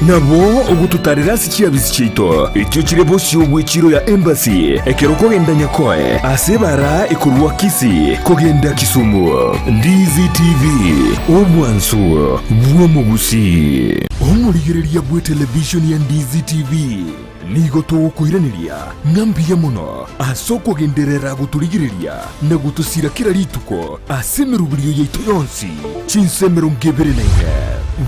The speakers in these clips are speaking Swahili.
nabo ugututarira sikia bisichito ityo kirebo cy'ubwiciro ya embassy ekero kogenda nyakoe asebara ikurwa Kisii kogenda Kisumu. Ndizi TV omwansu bwo Gusii omurigereria bwe television ya Ndizi TV nigo tukuiraniria ngambiye muno asoko genderera guturigireria na gutusira kira rituko asemerubiriyo yaitu yonsi cinsemero ngebere nenge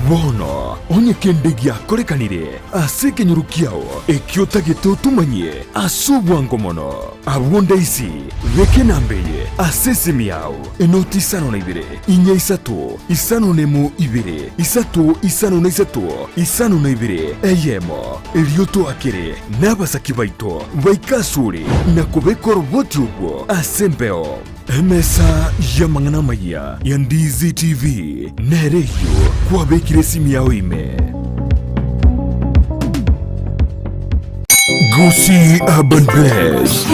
bono onye kendegi akorekanire aseke nyurukiao ekiota geto tumanye asubwango mono abwonda isi veke nambeye asesemi yao enoti isano na ibere inya isato isano nemu ibere isato isano na isato isano na ibere eyemo elioto akere n'abasaki baito baikasure nakubekora boti ubwo asembeo emesa yamangana maya ya Ndizi TV nereyo kwa bekire simu yao ime Gusii Urban Blaze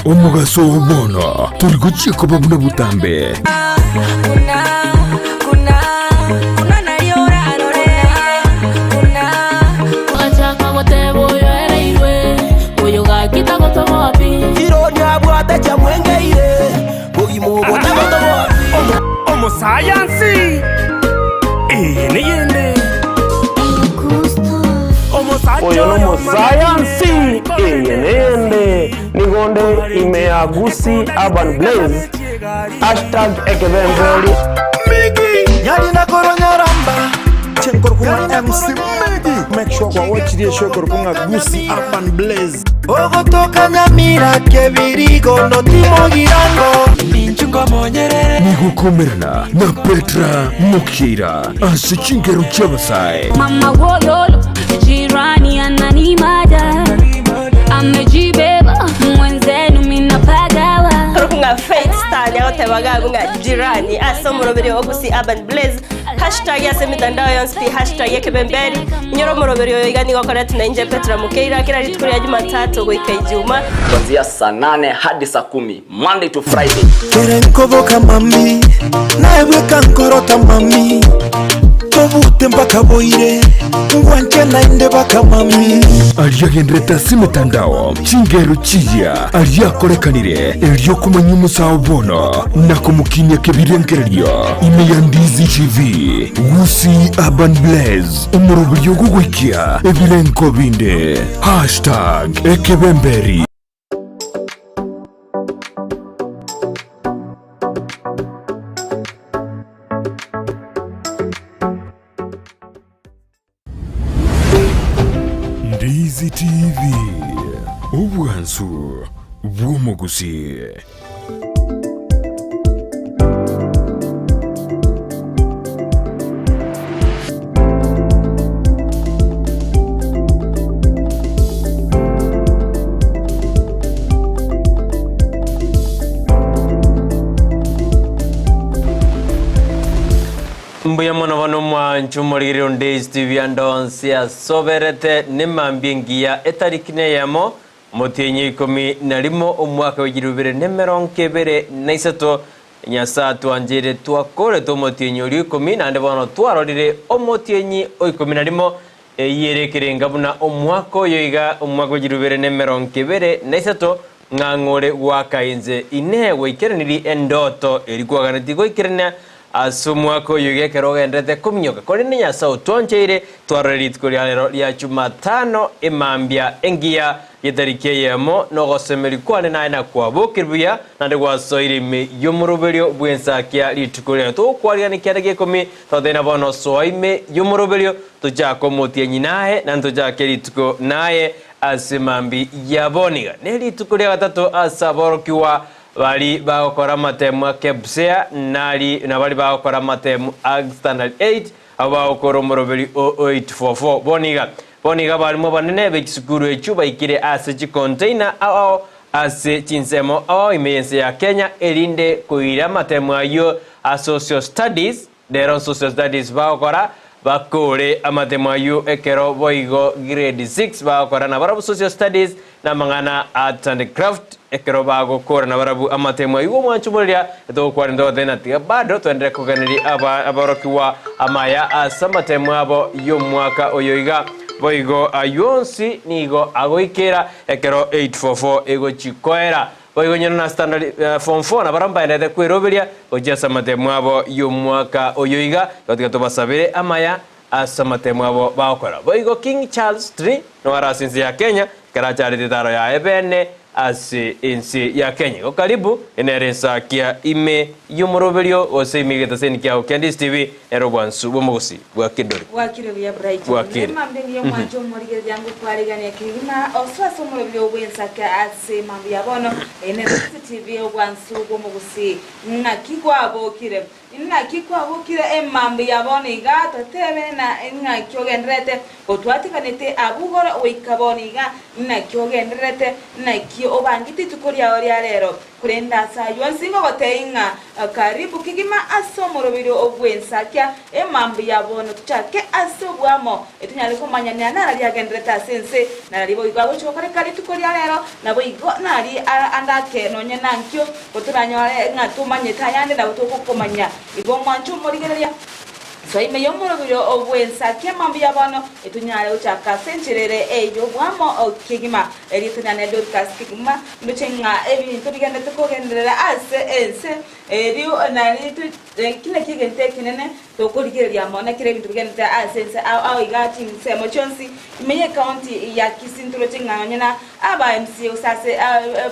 omugaso ubona turi gucika babuna butambe Science niyende oyo science niyende nigonde imea Gusii Urban Blaze #ekebembeli Migi yali na koronyaramba chenkorkunga MC Migi make sure kwa watch the show korkunga Gusii Urban Blaze ogotoka Nyamira kebirigo no timogirango ninchungo monyerere nigukomerana na Petra Mukira asichingero cyabasai mama wololo jirani ananimada amejibeba mwenzenu minapagawa korkunga Faith Star yao tebaga kunga jirani asomuroberi wa Gusii Urban Blaze #ya mitandao yonsi #ekebemberi nyoro muroberi yoigani gokora tunainje Petra Mukira kila ritukuri ya Jumatatu goika Ijumaa kuanzia saa 8 hadi saa 10 Monday to Friday. Kerenkoboka mami nawe kankorota mami tobute mpaka boire ngwanche nainde baka mami aliyagendreta simitandao chingero chiya aliyakorekanire elyo kumanya umusao bono na kumukinya kebirengererio ime ya Ndizi TV Gusii Urban Blaze umurubyo gugwikia ebirenko binde #ekebemberi Ndizi TV ubwansu bwo Gusii. mbuya mwana wano mwanchu morigiri on Ndizi TV andonsia soberete nemambingia etarikine yamo motenye 10 omwaka w'igirubere nemeronkebere naisato nyasatu anjere twakore to motenye uri 10 nande bono twarorire omotenye o 10 yerekere ngabuna omwaka yoiga omwaka w'igirubere nemeronkebere naisato ngangore wakainze ine weikeraniri endoto erikwaganati goikerana asumwako yugekero gendete kumnyoka kore nyasa utoncheire twarerit kurialero ya Jumatano emambia engia yetarike yemo no gosemeri kwane na kwa bokirbuya nande gwasoire me yomuroberio bwensakia litukuria to kwaria ni kyarege komi todena bono soime yomuroberio tujako motie nyinae nanto jake lituko naye asimambi yaboniga neli tukuria gatatu asaborokiwa bali bakora matemu kebsea nali na bali bakora matemu standard 8 abakora morobeli 0844 boniga balimo banene bekisukuru echuba ikire ase container ao ase chinsemo ao imeyense ya Kenya elinde kuira matemu ayo social studies dero social studies bakora bakore amatemu ayo ekero boigo grade 6 bakora na barabu social studies na mangana art and craft ekero bago kora na barabu amatemo iwo mwanchumulia to kwa ndo thena tiga bado twendere kuganiri abarokiwa amaya asamatemo abo yo mwaka oyoiga boigo ayonsi nigo agoikera ekero 844 ego chikoera boigo nyono na standard form 4 na baramba ende kwiroberia ojasa matemo abo yo mwaka oyoiga yotiga tubasabire amaya asamatemo abo bakora boigo King Charles 3 no arasinzi ya Kenya karachari titaro ya ebene ase ensi ya Kenya. Karibu Ensakia ime yumuroberio ose imigeta seni kia Ndizi TV erobwansu bomogosi bwa kidori. Wakire vya Brighton. Wakire. Mambe niyo mwanjo morigere yangu kwari gani ya Kemuma oswaso muroberio Ensakia ase mambe yabono Ndizi TV erobwansu bomogosi ngakikwa abokire. Ngakikwa abokire mambe yabono igata tebe na ngakyogendrete otwatikanete abugora oikaboni iga ngakyogendrete naki obangiti tukoria oria rero kurenda sa yonsingo goteinga karibu kigima asomorobiro ogwensakia emambi yabono tuchake asobwamo etunyale komanyanya nari agendreta sense nari boigabo chokore kari tukoria rero nabo igo nari andake nonye nankyo goturanyore ngatumanye tayande na butokokomanya igo mwanchu morigereria so ime yomorobiro ogwensakia mambi yabono etunyale uchaka sencherere ejo bwamo okigima eritunane Dorcas kigima nduchenga ebintu bigende tukogendera ase ense eriu nari tu kile kigente kinene tokorigereria mona kire bintu bigende ase ense au igati nsemo chonsi ime county ya Kisii ntuchenga nyana aba MC usase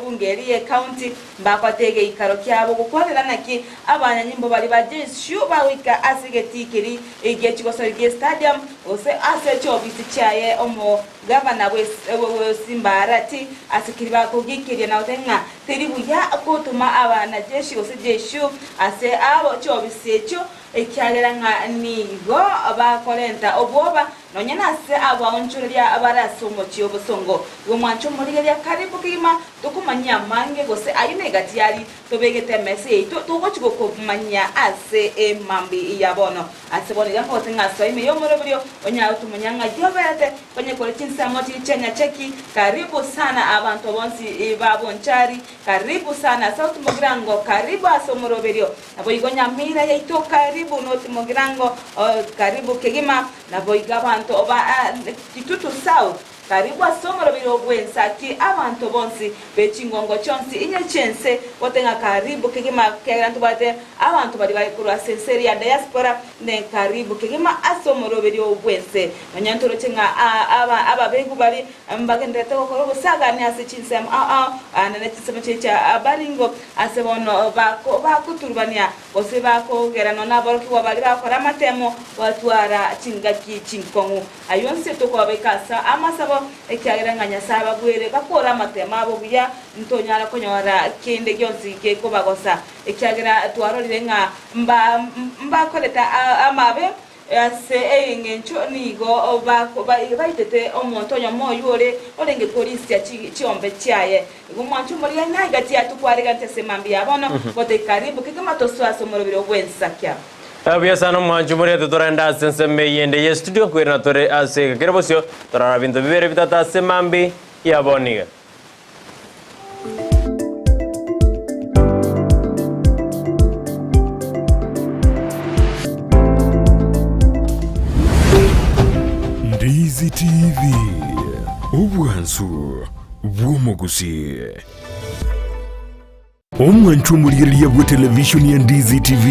bungeri county mbakwatege ikaro kyabo gukorera naki abanya nyimbo bali bajeshu bawika asigetikiri igihe kigosoriye stadium ose ase chobisi chaye omo gavana we Simbarati asikiri bakugikiriye na utenga teribuya kutuma abana jeshi ose jeshu ase abo chobisi echo ekyagera nga nigo abakolenta oboba nonyana ase abawonchuria abarasomo chiobosongo gomwancho murigeria karibu kima tukumanya mange gose ayine gatiari tobegete message tugochiko kumanya ase emambi yabono ase boni yango tenga so ime yomorobrio onya utumanyanga yoberete kwenye kolechinsa moti chenya cheki karibu sana abantu bonsi babonchari karibu sana South Mogrango karibu asomorobrio abo igonya mira yaito karibu North Mogrango karibu Kegima na boiga abantu oba kitutu South karibu asomorobiro Ensakia abantu bonsi bechingongo chonsi inye chense wotenga karibu Kegima kerantu bate abantu bali kurwa senseri ya diaspora ne karibu Kegima asomorobiro Ense nanyantoro chenga aba begu bali mbagende to korobo saga ne asichinse anane tsema checha abaringo asebono bakuturbania ose bakogerano naboroki wabali bakora matemo watwara chingaki chinkongu ayonse to kwa bekasa amasabo ekyagiranganya saba gwere bakora matema abo buya ntonyara konyora kende gyonsi ke kobagosa ekyagira twarorire nga mba koleta amabe ase ngencho nigo baitete omontonyo moyore olenge polisi ya chiombe chaye gumwanchu muri nagati atukwariga ntesemambi yabono bote karibu kigama toswaso morobiro Ensakia Abia sana mwanjumuri tutorenda sense meyende ye studio kwera tore ase kerebosio torara bintu bibere bitata semambi ya boniga Ndizi TV ubwansu bwomogusi omwanchu muliriye bwa television ya Ndizi TV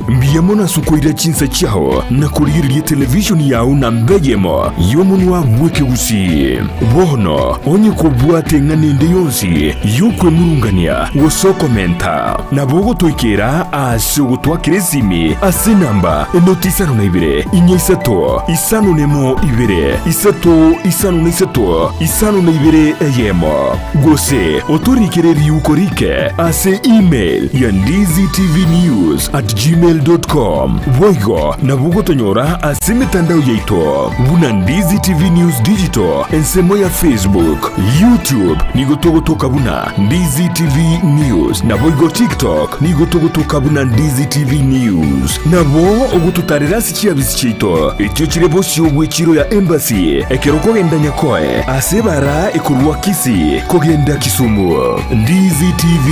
mbiyamona sukoira chinsa chao na kuliriye television yao na mbegemo yomunwa mweke Gusii bono onye kubwate nganende yonsi yokwe murungania wosokomenta na bogo toikera ase gutwakire simi ase namba enotisano na ibere inyesato isano nemo ibere isato isano na isato isano na ibere eyemo gose otorikere riukorike ase kuri email ya ndiztvnews@gmail.com. Voigo na bugotonyora ase mitandao yaito buna Ndizi TV News Digital ensemo ya Facebook, YouTube nigotogotoka buna Ndizi TV News na voigo TikTok nigotogotoka buna Ndizi TV News. Nabo ogututarira sikia bisichito ekyo kirebo cy'obwekiro ya Embassy ekeroko genda nyakoe asebara ekurwa Kisii kogenda Kisumu. Ndizi TV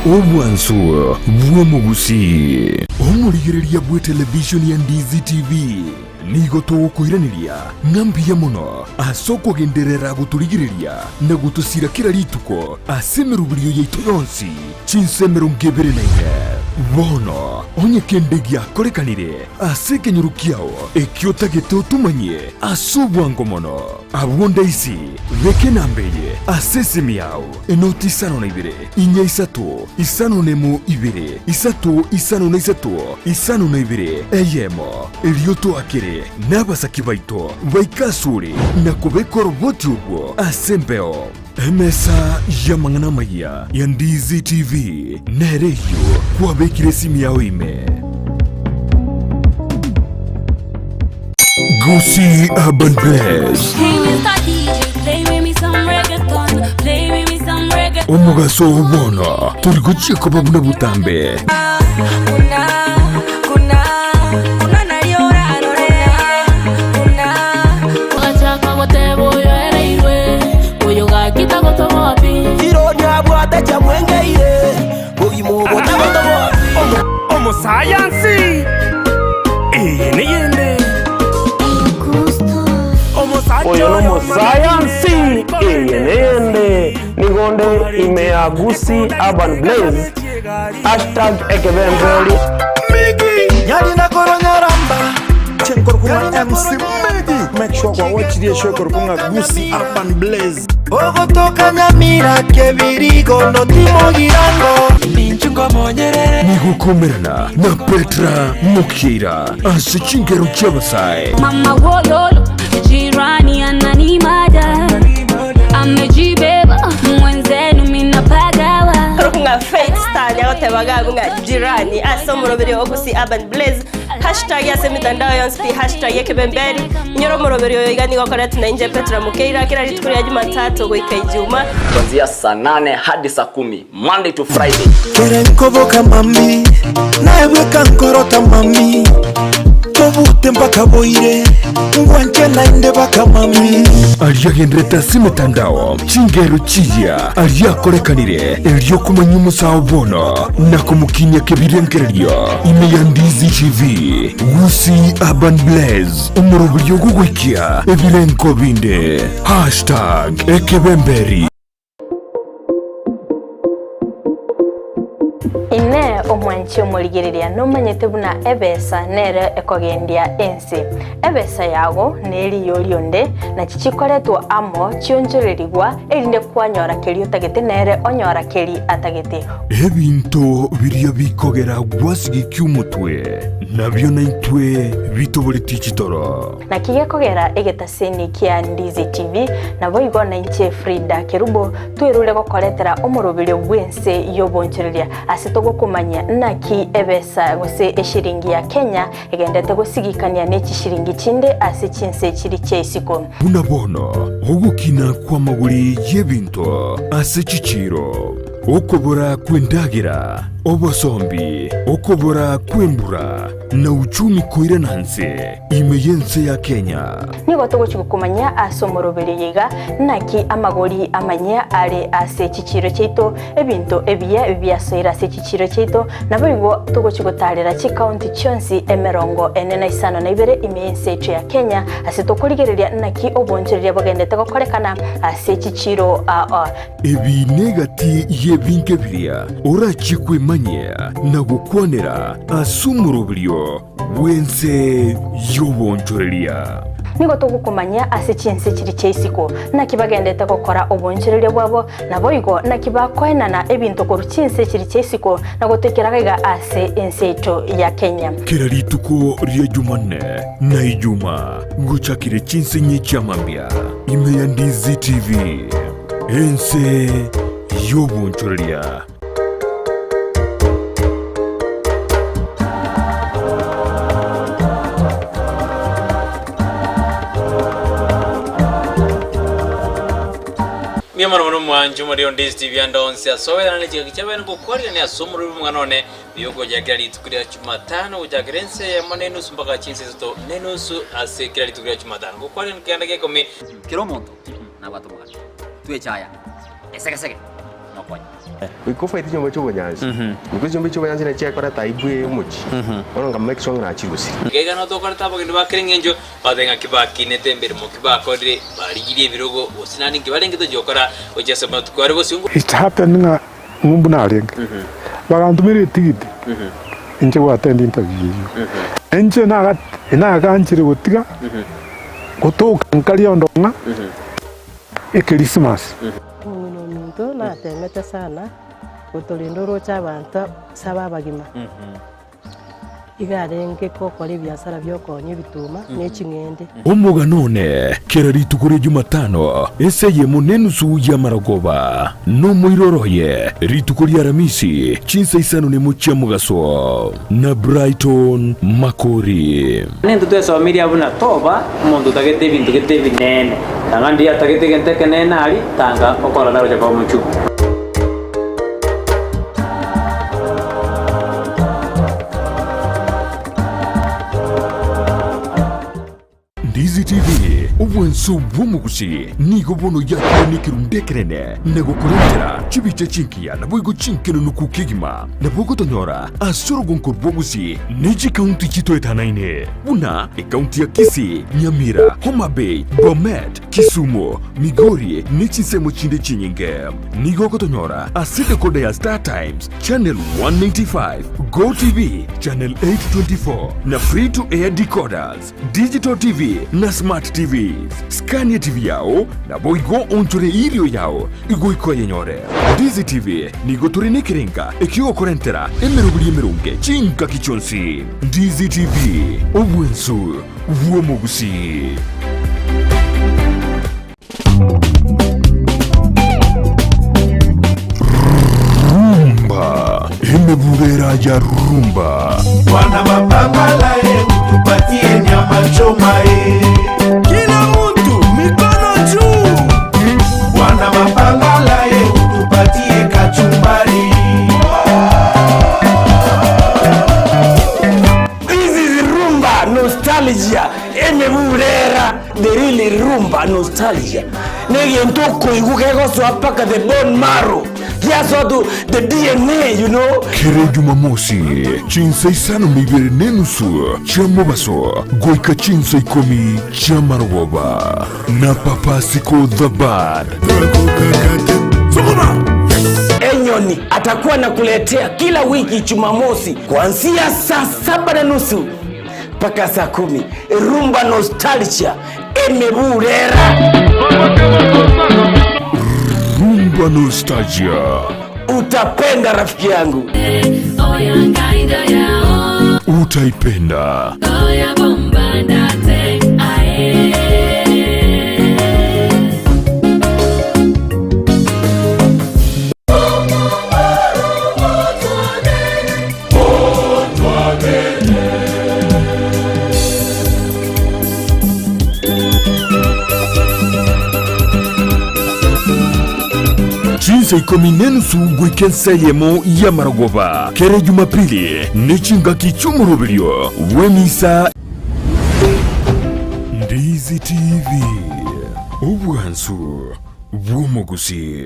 obwansu bwo Gusii omurigereria bwe television ya Ndizi TV nigo tugukwiraniria ngambia muno asoko genderera guturigireria na gutusira kira rituko asemerubirio yaitu yonsi chinsemero ngebere na bono onye kendegia korekanire asekenyurukiao ekiotagete utumanye asubwango mono abwonda isi veke nambeye asesemiao enoti isano na ibere inya isatu isano nemu ibere isatu isano na isatu isano na ibere eyemo elioto akere n'abasaki baito baikasure na kubekora boti ubwo asembeo emesa ya mangana maya ya Ndizi TV nereyo kwa bekire simi yao ime Gusii Urban Bless omugaso ubona turi gucika babuna butambe Science niyende oyo no science niyende nigonde imea Gusii Urban Blaze #ekebembeli Nyali na koronyaramba chenkorkunga MC Megi. Make sure kwa watch the show korkunga Gusii Urban Blaze. Ogotoka Nyamira kebirigo no timo girango Ninchungo monyere nigukomerana na Petra Mukira asechingero cyabasai Mama wololo jirani ananimada amejibeba mwenzenu minapagawa Korkunga Faith Star yagote bagagunga jirani asomurobere Gusii Urban Blaze #ya mitandao yonsi #yekebemberi nyoromorobere yoigani gokora tunainje Petra Mukeira kila ritukuri ya Jumatano goika Ijumaa kuanzia saa 8 hadi saa 10 Monday to Friday. Kerenkoboka mami naeweka nkorota mami tobute mpaka boire ngwanche nainde baka mami aliyagendreta simitandao chingero chiya aliyakorekanire elyo kumanya umusawo bono nakumukinya kebirengererio ime ya Ndizi TV Gusii Urban Blaze umurubulyo gugwikia ebirenko binde #ekebemberi ine omwanchi omurigereria nomanyete buna ebesa nere ekogendia ensi ebesa yago neri yorionde na chichikoretwa amo chionjorerigwa erinde kwanyora keri utagete nere onyora keri atagete ebinto biria bikogera gwasigi kyumutwe nabyo naitwe bitobore tichitoro na kigekogera egetaseni kia Ndizi TV na boigo na inche Frida Kerubo twirule gokoretera omurubiri bwense yobonchereria asitogo kumanya naki ebesa gose eshiringi ya Kenya egendete gusigikania n'eki shiringi chinde ase chinse chiri chesiko buna bono ogukina kwa maguri yebinto ase chichiro okobora kwendagira obosombi okobora kwembura na uchumi koirananse imeyense ya Kenya nigo tugukumanya asomorobere yiga naki amagori amanya ale ase chichiro cheito ebinto ebiyasoira ase chichiro cheito naboigo tugutarira chi county chonsi emerongo enena isano na ibere imeyense echo ya Kenya ase tokurigereria naki obonchereria bogendete gokorekana ase chichiro ebi negati yebinke biria orachikwe manya na gukwanira asumurubrio wense yobonchoreria nigo tugukumanya ase chinse chiri cheisiko nakibagendete gukora obonchereria bwabo naboigo nakibakwenana ebinto koru chinse chiri cheisiko nagotekeraga ase enseto ya Kenya kera rituko ria Jumanne na Ijumaa guchakire chinse nyechamambia ime ya Ndizi TV ense yobonchoreria Miyamano mono mwanju muri Ndizi TV andonse asowera ne kiga kichabe ngo kwari ne asomuru mwanone biyogo jakira litukuria Jumatano ujagirense yamaneno sumbaka chinse to nenusu asekira litukuria Jumatano ngo kwari nkenda ke komi kiro muntu na watu mwana tuwe chaya eseke no kwanya Wikofa iti chombo chobo nyanzi. Because chombo chobo nyanzi na chia kora taibwe umuchi. Ono nga make sure na chirusi. Gega no to kora tabo kindu bakirengenjo badenga kibaki netembere mo kibako dire barigirie birogo osinani kibarenge to jokora ojese matukware bosungu. It happened nga ngumbuna alenge. Bagantumire tigiti. Inche wa attend interview. Enche na ganchire gotiga. Gotoka nkali ondonga. Christmas. Muntu na temete sana kutolindoro cy'abantu sababagima igarenge ko kora ibyasara byo konye bituma n'ekingende Omuga none kera ritukure Jumatano eseye munenu suya maragoba no muiroroye ritukuri aramisi chinsa isano ne mucha mugaso na Brighton Makori nendo twesa familia buna toba mundu tagete bintu gete binene tangandi atagete gente kenene ali tanga okora naro jaba muchu Ndizi TV ubwenso bw'umugusi niko bono yakanikiru ndekerene nego kurentera chibiche chinkia na boigo chinkeno nukukigima na bogo tonyora asoro gonkor bogusi neji county chito etanaine una county ya Kisii, Nyamira, Homa Bay, Bomet, Kisumu, Makori nechi semo chinde chinyinge nigo kotonyora aside kode ya Star Times channel 195 Go TV channel 824 na free to air decoders digital TV na smart TVs Scania TV yao na boigo onchore irio yao igo iko yenyore Ndizi TV nigo turine kirenga ekigo korentera emerunge chinka kichonsi Ndizi TV obwensu vuomugusi Rumba imebubera ya rumba Wana mapangala tupatie nyama choma kila mtu mikono juu. Wana mapangala tupatie kachumbari. This is rumba nostalgia. Emebulera the really rumba nostalgia. Negi ntoko igukego swapaka the bone marrow. Yes, the DNA, you know. Kere Jumamosi chinsa isano mibere nenusu chamo baso goika chinsa ikomi chamaroba na papasiko the bad Enyoni atakuwa nakuletea kila wiki Jumamosi kuanzia saa 7:30 mpaka saa 10. Rumba nostalgia emebulera. Rumba nostalgia. Utapenda rafiki yangu. Utaipenda. Chinsa ikomi nenusu gwikensa yemo ya maragoba kere Jumapili nechinga kichumurubilio wemisa Ndizi TV ubwansu bw'umugusi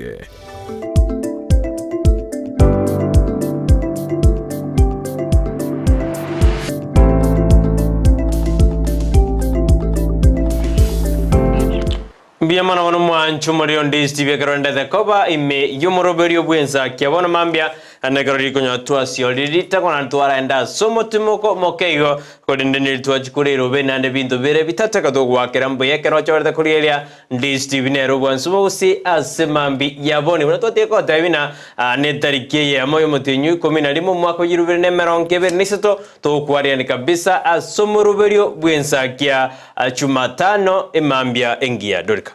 Biyamana wano mwanchu muri Ndizi TV karonda the koba ime yomoroberio bwenza kiabona mambia anagarori konya tuasio lirita kona tuaraenda somo timoko mokeigo kodende nilituachikurero benande bintu bere bitataka dogwa kerambo yekero chorda kurielia Ndizi TV nero bwansubo usi asemambi yaboni wona toteko davina netarikie ya moyo mutinyu 11 mwaka wa 2027 to kwariani kabisa asomoroberio bwenza kia Jumatano emambia engia Dorcas.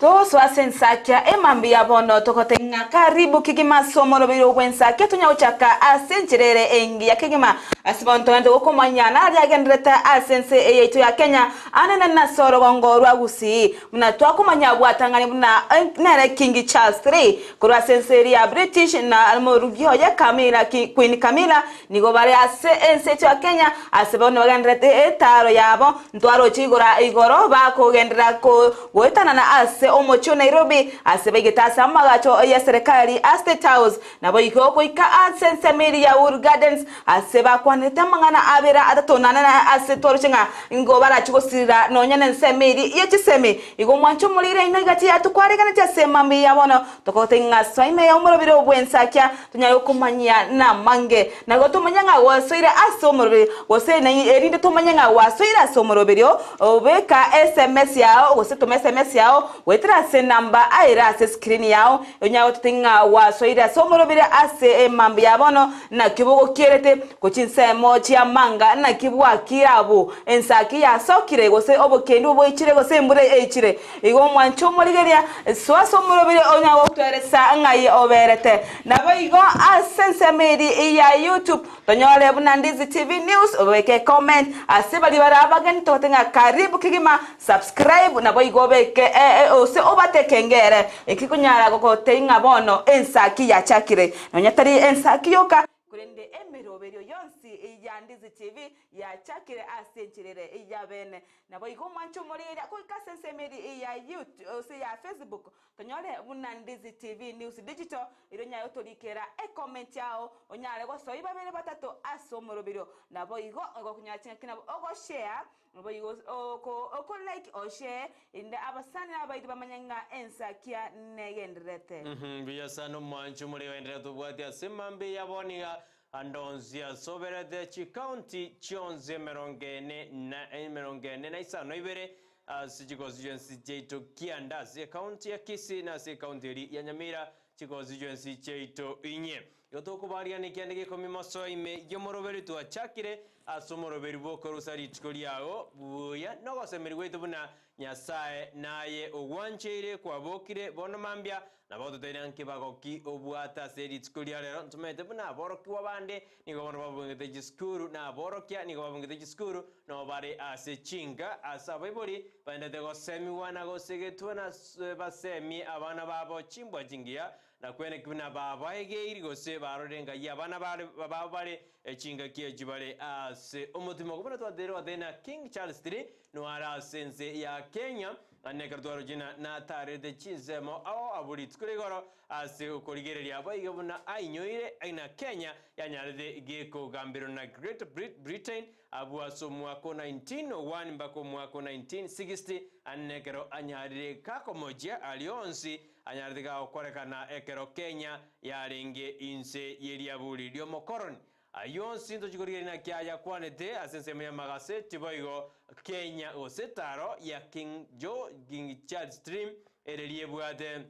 Toso Ensakia emambia bono tokotenga karibu kigima somo robiro Ensakia tunya uchaka asenjerere engi ya kigima asibonto ndo ukomanya na agendreta asense eyetu ya Kenya anene na soro gongorwa Gusii muna twakumanya bwatangani muna nere King Charles III kurwa senseri ya British na almorugyo ya Camilla Queen Camilla nigo bare ase ensetu ya Kenya ase bono bagendrete etaro yabo ntwaro chigora igoro bakugendera ko wetana na ase omocho Nairobi ase begitasa amagacho ya serikali State House nabo ikoko ika sense media Wood Gardens ase bakwanete mangana abera adatonana na ase torchinga ngo barachigosira nonyene nsemeri yechiseme igo mwancho mulire inagati atukwarigana chasemami yabono tokotenga swaime ya umurobire obwensakia tunyayo kumanya na mange nago tumanya nga wasoira asomorobire wose na erinde tumanya nga wasoira asomorobire obeka SMS yao wose tuma SMS yao wetra se number aira se screen yao onyayo tutenga wasoira asomorobire ase mambi yabono na kibugo kirete kuchinsemo chia manga na kibwa kirabo Ensakia sokire gose obokendu boichire gose mbure eichire igo mwancho murigeria swaso murobire onyawo tweresa ngai oberete nabo igo asense medi ya YouTube tonyole buna Ndizi TV News obeke comment asibali barabagani totenga karibu kigima subscribe nabo igo beke ose obatekengere ikikunyara gokotenga bono Ensakia chakire nonyatari Ensakiyoka kurende emeroberio yonsi ya Ndizi TV ya chakire asenchirere ya bene nabo igo mwancho murire ko kasense medi ya YouTube ose ya Facebook tonyole buna Ndizi TV News Digital ironya yotolikera comment yao onyale go soiba bere batato asomorobiro nabo igo kunyachina kinabo ogo share nabo igo oko like or share inde abasani abaidi bamanyanga Ensakia negendrete biyasano mwancho muri wendera tubwati asemambe yaboniga andonzia soberete chi county chionze merongene na isano ibere constituency cheito Kiandazi county ya Kisii na county ya Nyamira constituency cheito inye yotokubaria nikiandike komimoso ime yomoroberi tuachakire asomoroberi boko rusari tikoliago buya nogosemeri wetu buna nyasaye naye ogwancheire kwabokire bono mambia na boto tenanke bagoki obwata seri tikolia lero ntumete buna boroki wabande nigo bono babungete jiskuru na borokia nigo babungete jiskuru no bare ase chinga asa baibori bandete go semi wana go segetu na basemi abana babo chimbwa jingia na kwene kibina baba egeiri go se barorenga yabana bare chinga kie jibale ase omutimo kubona twadero adena King Charles III no ara sense ya Kenya anekartwaro jina na tare de chizemo ao aburit kurigoro ase ukorigereria abaige buna ainyoire aina Kenya yanyarede geko gambiro na Great Britain abua so mwako 1901 mbako mwako 1960 anekero anyarire kako moja alionsi anyaride ga okorekana ekero Kenya yaringe inse yeriabuli dio mokoroni ayonsi ndo chikorigeria na kya kwanete asenseme ya magase tiboigo Kenya osetaro ya King Charles Stream erelie bwate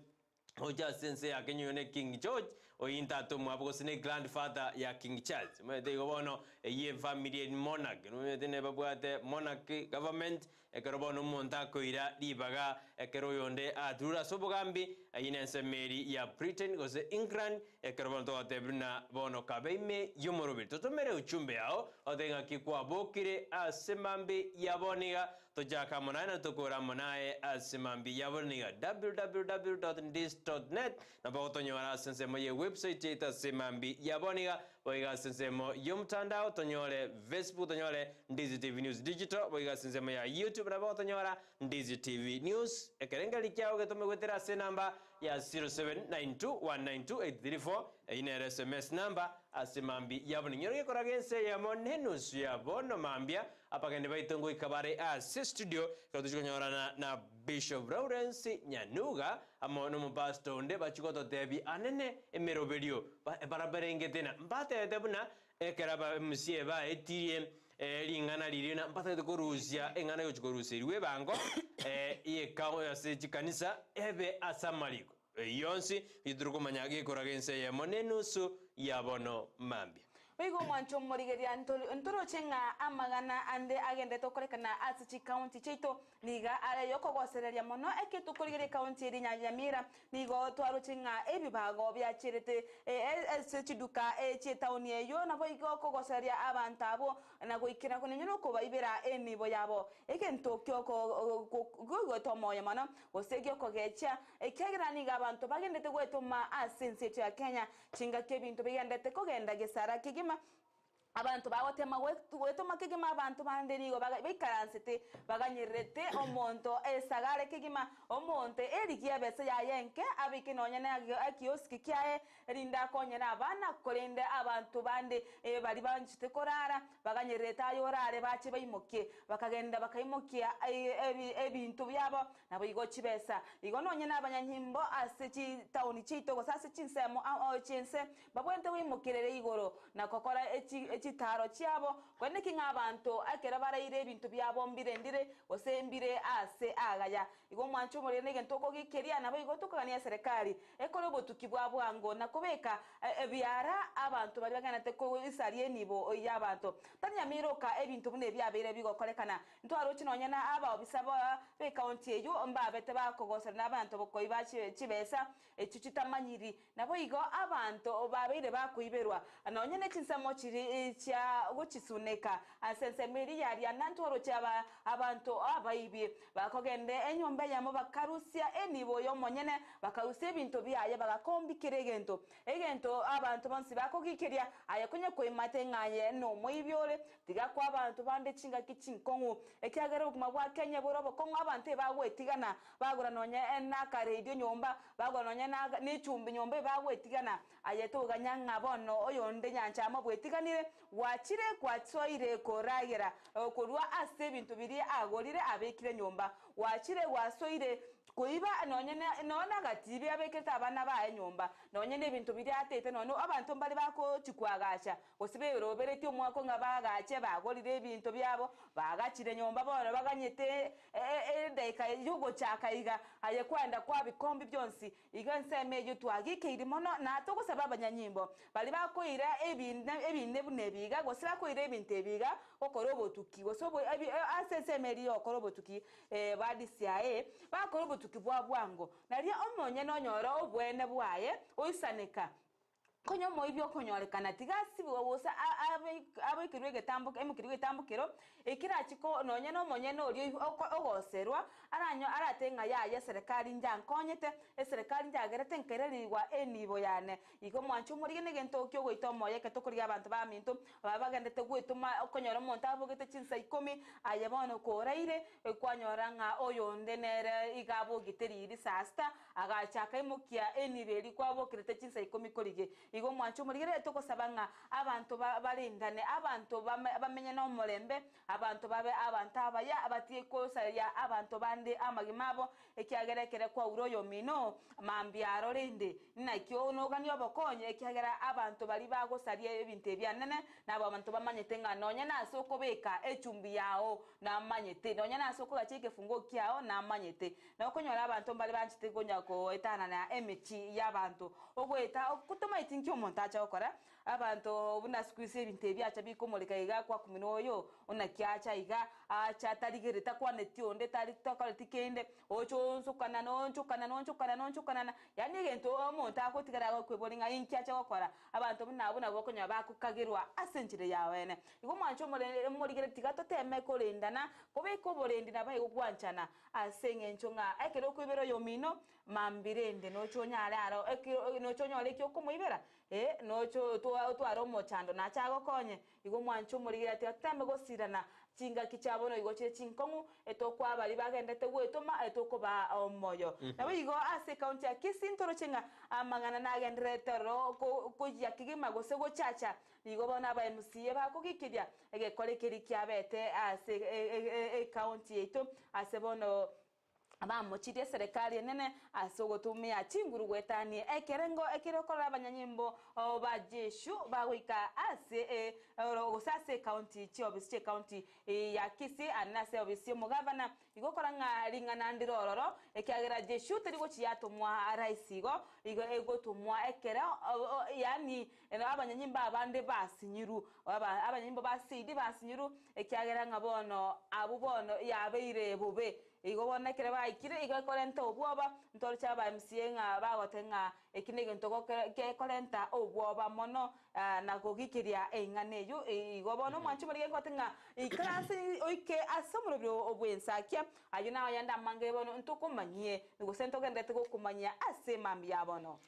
oja sense ya Kenya ne King George oyinta to mwabo sine grandfather ya King Charles mwete gobono ye family monarch mwete ne babwate monarch government ekerobono monta koira dibaga ekero yonde adura sobogambi ayine semeri ya Britain goze England ekerobono to tebruna bono kabeime yomorobir totomere uchumbe yao odenga kikwa bokire asemambi yaboniga tojaka monana tokora monae asemambi yaboniga www.ndizi.net na boto nyora sensemo ye website ita semambi yaboniga boiga sensemo yomtandao tonyole Facebook tonyole Ndizi TV News Digital boiga sensemo ya YouTube na boto nyora Ndizi TV News ekerenga likiao getome gwetera se namba ya 0792192834 ine SMS number asemambi yaboni nyoro koragense ya monenus ya bono mambia apagende baitongo ikabare ase studio katuchikonyora na Bishop Lawrence Nyanuga amono mubasto nde bachikoto tebi anene emeroberio baraberenge tena mbate tebuna ekeraba msie ba etirie lingana lirina mbate koruzia engana yo chikorusiriwe bango iye kawo ase chikanisa ebe asamaliko yonsi idruko manyage koragense ya monenusu ya bono mambia Oigo mwancho morigeria ntoro chenga amagana ande agende tokorekana Asichi County chito niga ale yoko gosereria mono eketo korigeria county ri Nyamira nigo twaro chenga ebibago bya chirete chiduka chitauni eyo nabo igo kogosereria abantu abo na goikira kunenyo ko baibera enibo yabo ekento kyoko go tomoya mono osegyo kogecha ekegira niga abantu bagendete gwetoma asense ya Kenya chinga kebintu bigendete kogenda gesara kigima abantu bawotema wetoma kigima abantu banderigo bikaransete baganyirete omonto esagare kigima omonte erigia bese ya yenke abikinonya na akioski kyae rinda konyera abana korende abantu bande bari banchite korara baganyirete ayorare bache bayimoke bakagenda bakayimokia ebintu byabo nabo igo chibesa igo nonye nabanyanyimbo asechi town chito gosase chinsemo chinse babwente wimukirere igoro na kokora chitaro chiabo kwene kinga abantu akera baraire ebintu byabo mbirendire osembire ase agaya igo mwancho muri nege ntoko gikeria nabo igo tukagania serikali ekoro botuki bwabwango nakobeka ebyara abantu bari baganate ko isarie nibo y'abantu tanyamiroka ebintu bune byabere bigokorekana ntwaro kinonya na aba obisaba be county eyo mbabete bakogosera nabantu bokoiba chibesa echichitamanyiri nabo igo abantu babere bakuiberwa anonye ne chinsamo chiri cha guchisuneka asensemeri yari anantoro cyaba abantu abayibi bakogende enyombe yamo bakarusia enibo yo monyene bakarusia ibintu byaye bagakombikire egento abantu bonsi bakogikeria ayakunye kwemate ngaye no muibyore tiga kwa abantu bande chinga kichinkongo ekyagera kuma bwa Kenya borobo kongo abantu bagwetigana bagura nonye enaka radio nyomba bagura nonye na nicumbi nyombe bagwetigana ayeto ganyanga bono oyonde nyancha amabwetiganire wachire kwatsoire koragera korwa ase bintu biri agorire abekire nyomba wachire wasoire kuiba nonye nona gatibi abeketa abana ba nyomba nonye ne bintu biri atete nono abantu mbali bako chikwagasha osibe robereti omwako ngabagache bagorire bintu byabo bagachire nyomba bora baganyete daika yugo chakaiga aye kwanda kwa bikombi byonsi iganseme yo twagike irimono na togosaba abanyanyimbo bali bakoira ebinde bunebiga gosira koira ebintu ebiga okorobotuki gosobo asesemeri okorobotuki badisiae bakorobotuki bwabwango nari omonye nonyoro obwene bwaye oisaneka konyo moibyo konyorekana tigasi wosa abikirwe getambuka emukirwe tambukero ekira chiko nonye no monye no ri ogoserwa aranyo aratenga ya serikali njankonyete serikali njagerete nkereriwa enibo yane igo mwancho muri gene gento kyo goitomo yeke tokuri abantu ba minto babagendete gwituma okonyora monta abogete chinsa 10 ayebono koraire kwanyora nga oyonde nere igabo giteriri sasta agachaka imukia eniberi kwabokirete chinsa 10 korige igo mwancho murigere tokosabanga abantu balindane abantu bamenye no mulembe abantu babe abantu abaya abatie kosaria abantu bande amagimabo ekiagerekere kwa uroyo mino mambiaro rende nakyo nogani obokonye ekiagera abantu bali bagosaria ebintu ebyanene nabo abantu bamanyete nganonye naso kobeka echumbi yao na manyete nonye naso ko gachike fungo kyao na manyete nokonyora abantu bali banchite gonyako etana na emechi y'abantu ogweta okutoma itinki omontacha okora abantu buna squeeze ibintu byacha bikomoleka iga kwa kuminoyo onakyacha iga acha tarigereta kwa netionde tari tokale tikende ocho nsukana nonchukana yani gento omonta akotigara kwebolinga inkyacha okora abantu buna bokonya bakukagirwa asenjire yawene igo mwancho morigere tigato teme kolendana kobeko bolendi nabaye gwanchana asenge nchonga ekero kwibero yomino mambirende nocho nyararo nocho nyore kyo kumuibera nocho twaro mochando na chago konye igo mwancho murigire ati atame gosirana chinga kichabono igo che chinkongu etokwa bali bagendete gwetoma etokoba omoyo nabo igo ase county ya Kisii ntoro chinga amangana nagendere tero ko yakigima gosego chacha igo bona ba MCA bakogikiria egekorekeri kyabete ase county eto ase bono abamuchire serikali nene asogotumia chinguru gwetani ekerengo ekirokora abanyanyimbo ba jeshu bagwika ase osase county chiobisi county ya Kisii anase obisi mugavana igokora nga ringana ndirororo ekiagera jeshu terigo chiyatumwa raisigo egotumwa ekere yani abanyanyimbo abande basinyiru abanyanyimbo basidi basinyiru ekiagera ngabono abubono yabeire bube igobona kire baikire igakorenta obwoba ntorcha ba MCA nga bagotenga ekinege ntoko ke korenta obwoba mono na gogikiria enganeyo igobona mwanchi muri gotenga iklasi oike asomuro obwensakia ayuna yanda mange bono ntukumanyie ngosento gendete gokumanya ase mambi yabono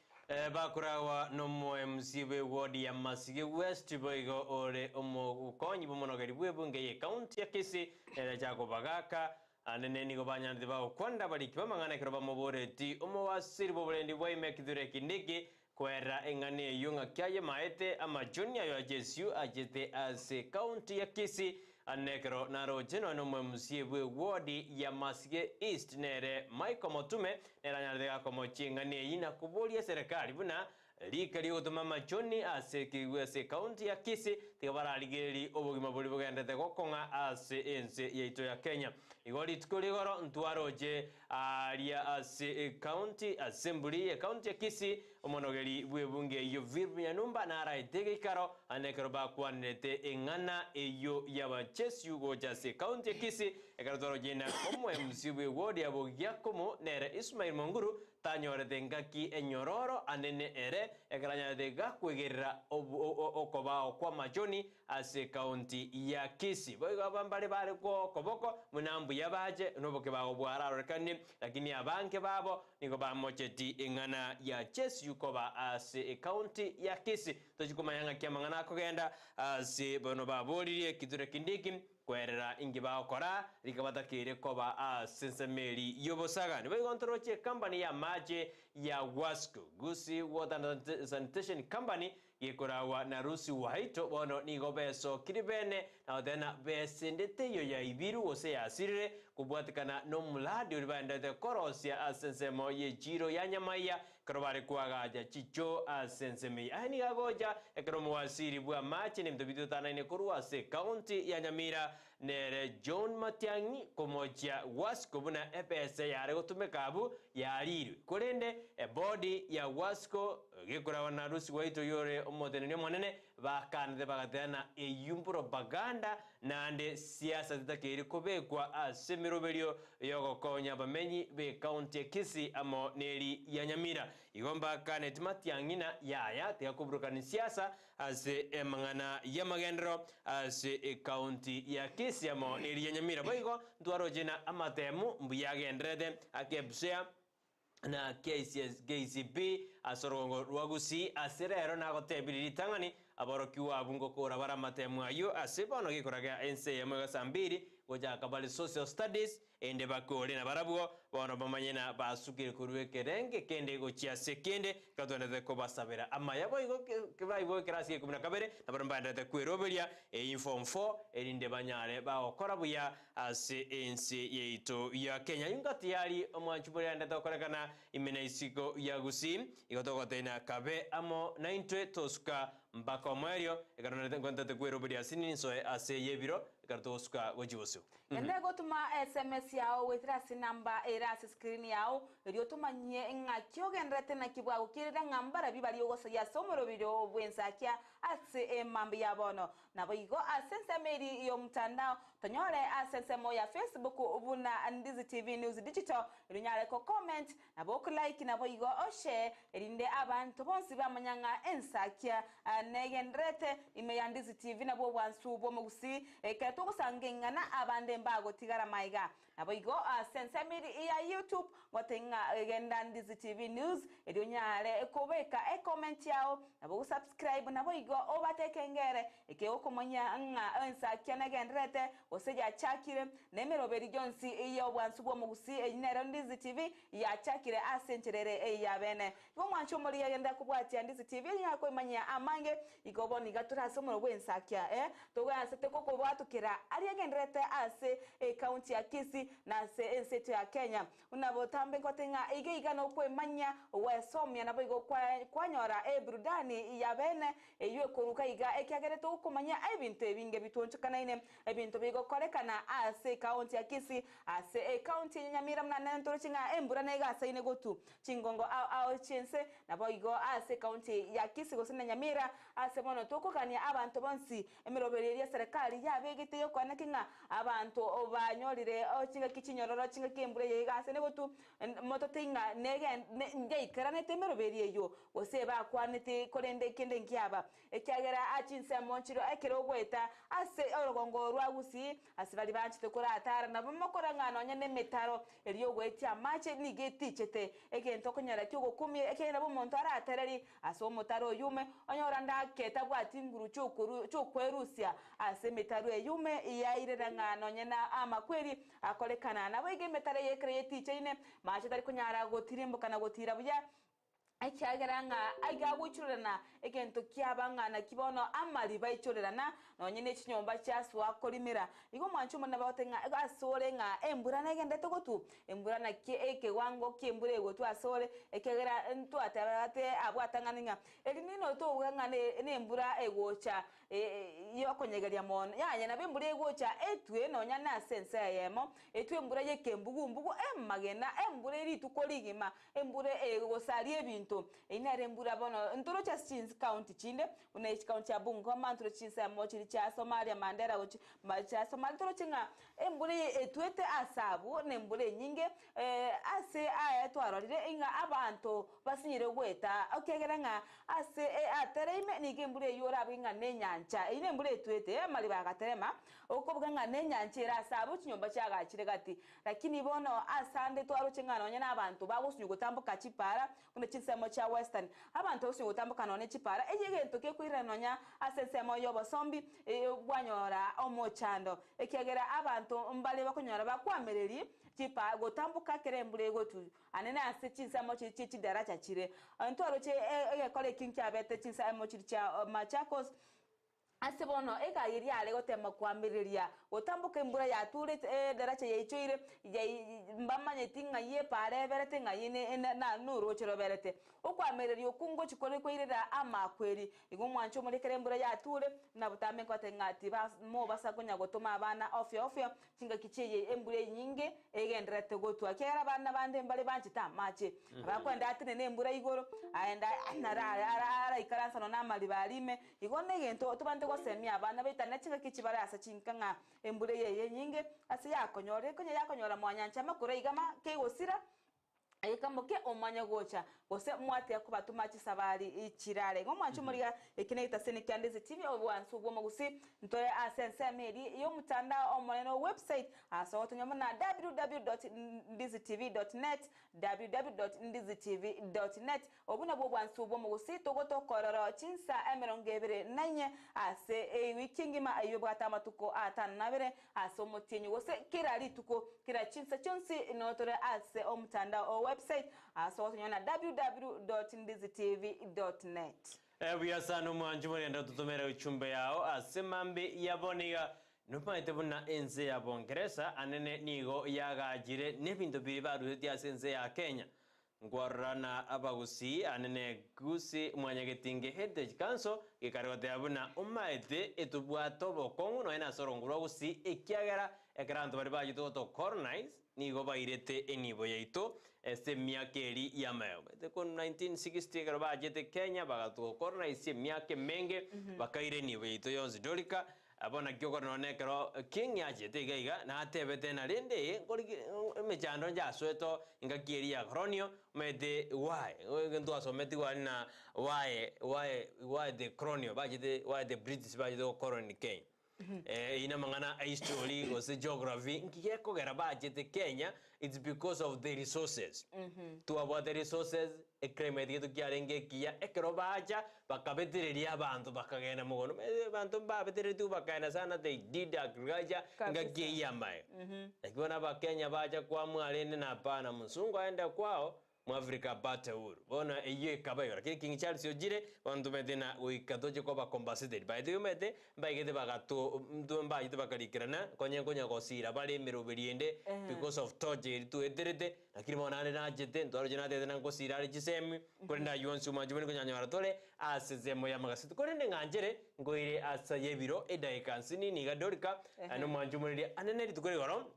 bakurawa nomo MCB ward ya Masige West boigo ore omukonyi bomonogeri bwebunge ye county ya Kisii chako bagaka anene nigo banyande bawo kwanda bali kibamangana kiro bamoboreti omowasiri bobulendi bwa imekidure kindiki kwera engane yunga kyaye maete ama junior ya Jesu ajete ase county ya Kisii anekero naro jeno no mumsiebwe ward ya Masige East nere Michael Motume nera nyande ko mochingane yina kubolia serikali buna likali utuma machoni ase kiwese county ya Kisii tikabara ligeri obogima boli bogende gokonga ase ense yeito ya Kenya igoli tukuligoro ntwaroje alia ase county assembly ya county ya Kisii omonogeri bwebunge iyo virbunya numba na araitege karo anekero bakwanete engana eyo yabachesi ugo jase county ya Kisii ekarotoroje na omwe msibwe wodi abogiakomo nere Ismail Monguru tanyore dengaki enyororo anene ere ekaranya dega kwegerera okobao kwa majoni ase county ya Kisii boigo bambale bale ko koboko munambu yabaje noboke bawo bwararo kane lakini abanke babo niko bamocheti engana ya Chesi ukoba ase county ya Kisii tojikumanyanga kyamangana kugenda ase bono babolirie kidure kindiki kwerera ingi bakora rikabatakire koba sensemeli yobosagani begontoroche company ya maje ya Wasco Gusii Water and Sanitation Company yekorawa na rusi waito bono nigo beso kiribene na odena besendete yo ya ibiru ose ya asirire kubwatikana no muladi ulibandete korosia asensemo ye jiro ya nyamaya karobare kuagaja chicho asensemi ahini gagoja ekromo wasiri bwa mache ni mtobito tana ine kurua se county ya Nyamira nere John Matiangi komoja Wasco buna EPS yare gotumekabu ya liru kurende body ya Wasco gekurawa na rusi waito yore omotenene monene bakande bagatena propaganda nande siasa zitakiri kubekwa asemiroberio yogokonya bamenyi be county Kisii amo neri ya Nyamira igomba kanet Matiangina yaya tekubruka siasa ase emangana ya magendro ase county ya Kisii amo neri ya Nyamira boigo ntwarojena amatemu mbuyagendrede akebsea na KCB asorongo rwagusi aserero nagotebiriri tangani aborokiwa abungo kora baramatemu ayo asebono gikoraga ense yamaga sambiri goja kabali social studies ende bakore na barabugo bono bamanyena basukire kuruwekerenge kende gochia sekende katondete ko basabera amaya boigo kibayibo kirasi kumuna kabere na barambanda te kweroberia inform 4 erinde banyare bakora buya ase ense yeito ya Kenya yungati yali omwanchubure anda tokorekana imena isiko ya Gusii igotokotena kabe amo 90 toska mpaka mwerio ekarona ngontate kweroberia sinini so ase yebiro ekartoska gojiwoso ende gotuma SMS yao wetrasi namba erasi screen yao riotuma nye ngakyo gendrete na kibwa ukirira ngambara bibali yogosa ya somoro video bwensakia ase mambi yabono na boigo asense meri yo mtandao tonyore asense mo ya Facebook ubuna Ndizi TV News Digital rinyale ko comment na boku like na boigo oshe erinde abantu bonsi bamanyanga Ensakia negendrete ime ya Ndizi TV na bo wansu bo Gusii eketo kusangengana abande mbago tigara maiga naboigo sense miri ya YouTube ngotenga genda Ndizi TV News edionyale ekobeka comment yao nabo subscribe naboigo obatekengere eke okomanya nga Ensakia negendrete oseja chakire nemeroberi jonsi iyo bwansu bo Gusii enero Ndizi TV ya chakire asencherere ya bene ngo mwancho muri yagenda kubwati Ndizi TV yako imanya amange igoboni gatura somo Ensakia togwa sete koko bwatukira ekiagera ari agendrete ase county ya Kisii na ase state ya Kenya unabotambe kotenga iga no kwemanya wesomya nabo igo kwanyora burudani ya bene yue kuruka iga ekiagerete ukumanya ebintu ebinge bitonchukanaine ebintu bigo korekana ase county ya Kisii ase county ya Nyamira mnana ntorokinga embura nega saine gotu chingongo ao chense nabo igo ase county ya Kisii gosina Nyamira ase bono tokokania abantu bonsi emirobereria serikali yabegete yo kwana kinga abantu banyorire ochinga kichinyororo chinga kembure yega ase ne gotu moto tinga nege ngeikara temeroberie yo gose ba kwanete korende kende ngiaba ekyagera achinse monchiro ekero gweta ase orogongo rwa Gusii ase bali banchite kora atara na bamokora ngano nyene metaro eriyo gwetia mache nigetichete egento konyara kyogo kumi ekenda bo monto ara atereri ase omotaro yume onyora ndaketa bwati nguru chokwerusia ase metaro eyume yairera ngano nyena amakweri akolekana nabo ige metare yekreti chaine mache tari kunyara gotirimbo kana gotira buya ekiageranga aiga guchurana egento kiabangana kibono amali baichurana nonyene chinyomba cyaswa kolimira igo mwanchu mona baotenga asore nga embura na gende togotu embura na eke wango kiembure ego tu asore ekegera ntu atabate abwatanganinga elinino to uganga ne embura egocha yokonyegeria mon yanya na bembura egocha etwe nonya na sense yemo etwe embura yekembugu magena embura eri tukoligima embura egosari ebintu inare mbura bono ntoro cha Chinzi county chinde una each county ya Bungoma ntoro chinsa mochiri cha Somalia Mandera gochi cha Somalia ntoro chinga embure etwete asabu ne mbure nyinge ase aya twarorire inga abantu basinyire gweta okegeranga ase atereime nige mbure yora binga nenyancha ine mbure etwete mali bagaterema okobwa nga nenyanchira asabu chinyomba cha gachire gati lakini bono asande twaro chinga nonya nabantu bagusunyu gutambuka chipara kuna chinsa cha western abantu osingo tambuka none chipara egento ke kwiranonya asensemo yobo sombi gwanyora omochando ekegera abantu mbale bakonyora bakwamereri chipa gotambuka kerembure gotu anene ase chinsamo chidara cha chire antoro che ekole kinkya bete chinsamo cha Machakos asebono ega yiri ale gotema kwamiriria otambuka mbura ya ture daracha yechoire mbamanye tinga ye pare berete ngayine na nuru chero berete okwamiriria okungo chikore kwirira amakweri igo mwancho muri kerembura ya ture na butame kwate ngati mo basagonya gotoma abana ofyo kinga kicheye embure nyinge egendrete gotu akera bana bande mbale banchita mache abakwenda atine nembura igoro aenda ara ikaransa no namali balime igo negento tubande gosemi abana betana chinga kichibara asa chinkanga embure yeye nyinge ase yakonyora mwanyancha makuru igama kegosira ayikamoke omanya gocha gose mwate yakubatuma chisabari ichirare ngomwanchu muriga ekineta sene Ndizi TV obwansu ubwo mugusi ntore asense meri yo mutanda omoneno website asoto nyamana www.ndizitv.net www.ndizitv.net obuna bwo bwansu ubwo mugusi togotokororo chinsa emerongebere nanye ase wikingima ayo bwatamatuko atanabere ase omutinyi gose kirali tuko kira chinsa chonsi notore ase omutanda website so nyona www.ndizitv.net Buyasano mwanju mwenda tutomera uchumbe yao asemambi yaboniga nupaite buna enze ya Bongereza anene nigo yagajire nebintu biri baruti sense ya Kenya ngwarana abagusi anene Gusii mwanyagetinge heritage council ikarote abuna umaite etubwato bokongu no ena sorongurwa Gusii ekiagera ekranto bari bagito to colonize nigo bairete enibo yaito este miakeri yamayo ko 1960 karo bajete Kenya bagato colonize miake menge bakaire nibo yaito yonzi dolika abona kyoko none kero king yajete gaiga na atebete na rende ngori mechando njasweto ingakieri ya cronio mede why ngento asometi wana why the cronio bajete why the British bajete colony Kenya ina mangana history or geography ngiyeko gera bajete Kenya it's because of the resources to about the resources ekremedi to kyarenge kiya ekro baja bakabetereria abantu bakagena mugono abantu babetere tu bakana sana they did agriculture ngakiya mai ekibona ba Kenya baja kwa mwalene na pana musungu aenda kwao Africa bate uru bona iyo ikabayo lakini King Charles yojire bantu medena uikatoje kwa compensated by the umete mbaigete bagato mtumba yite bakarikirana konya gosira bali mirubiriende because of torture tu ederete lakini monane na jete ndoro jena de na gosira ari gisemi kwenda yonsu majubeni konyanya tole asezemo ya magasitu kwende nganjere ngoire asayebiro edaicansini ni gadorika ano manjumuri anene tukore goro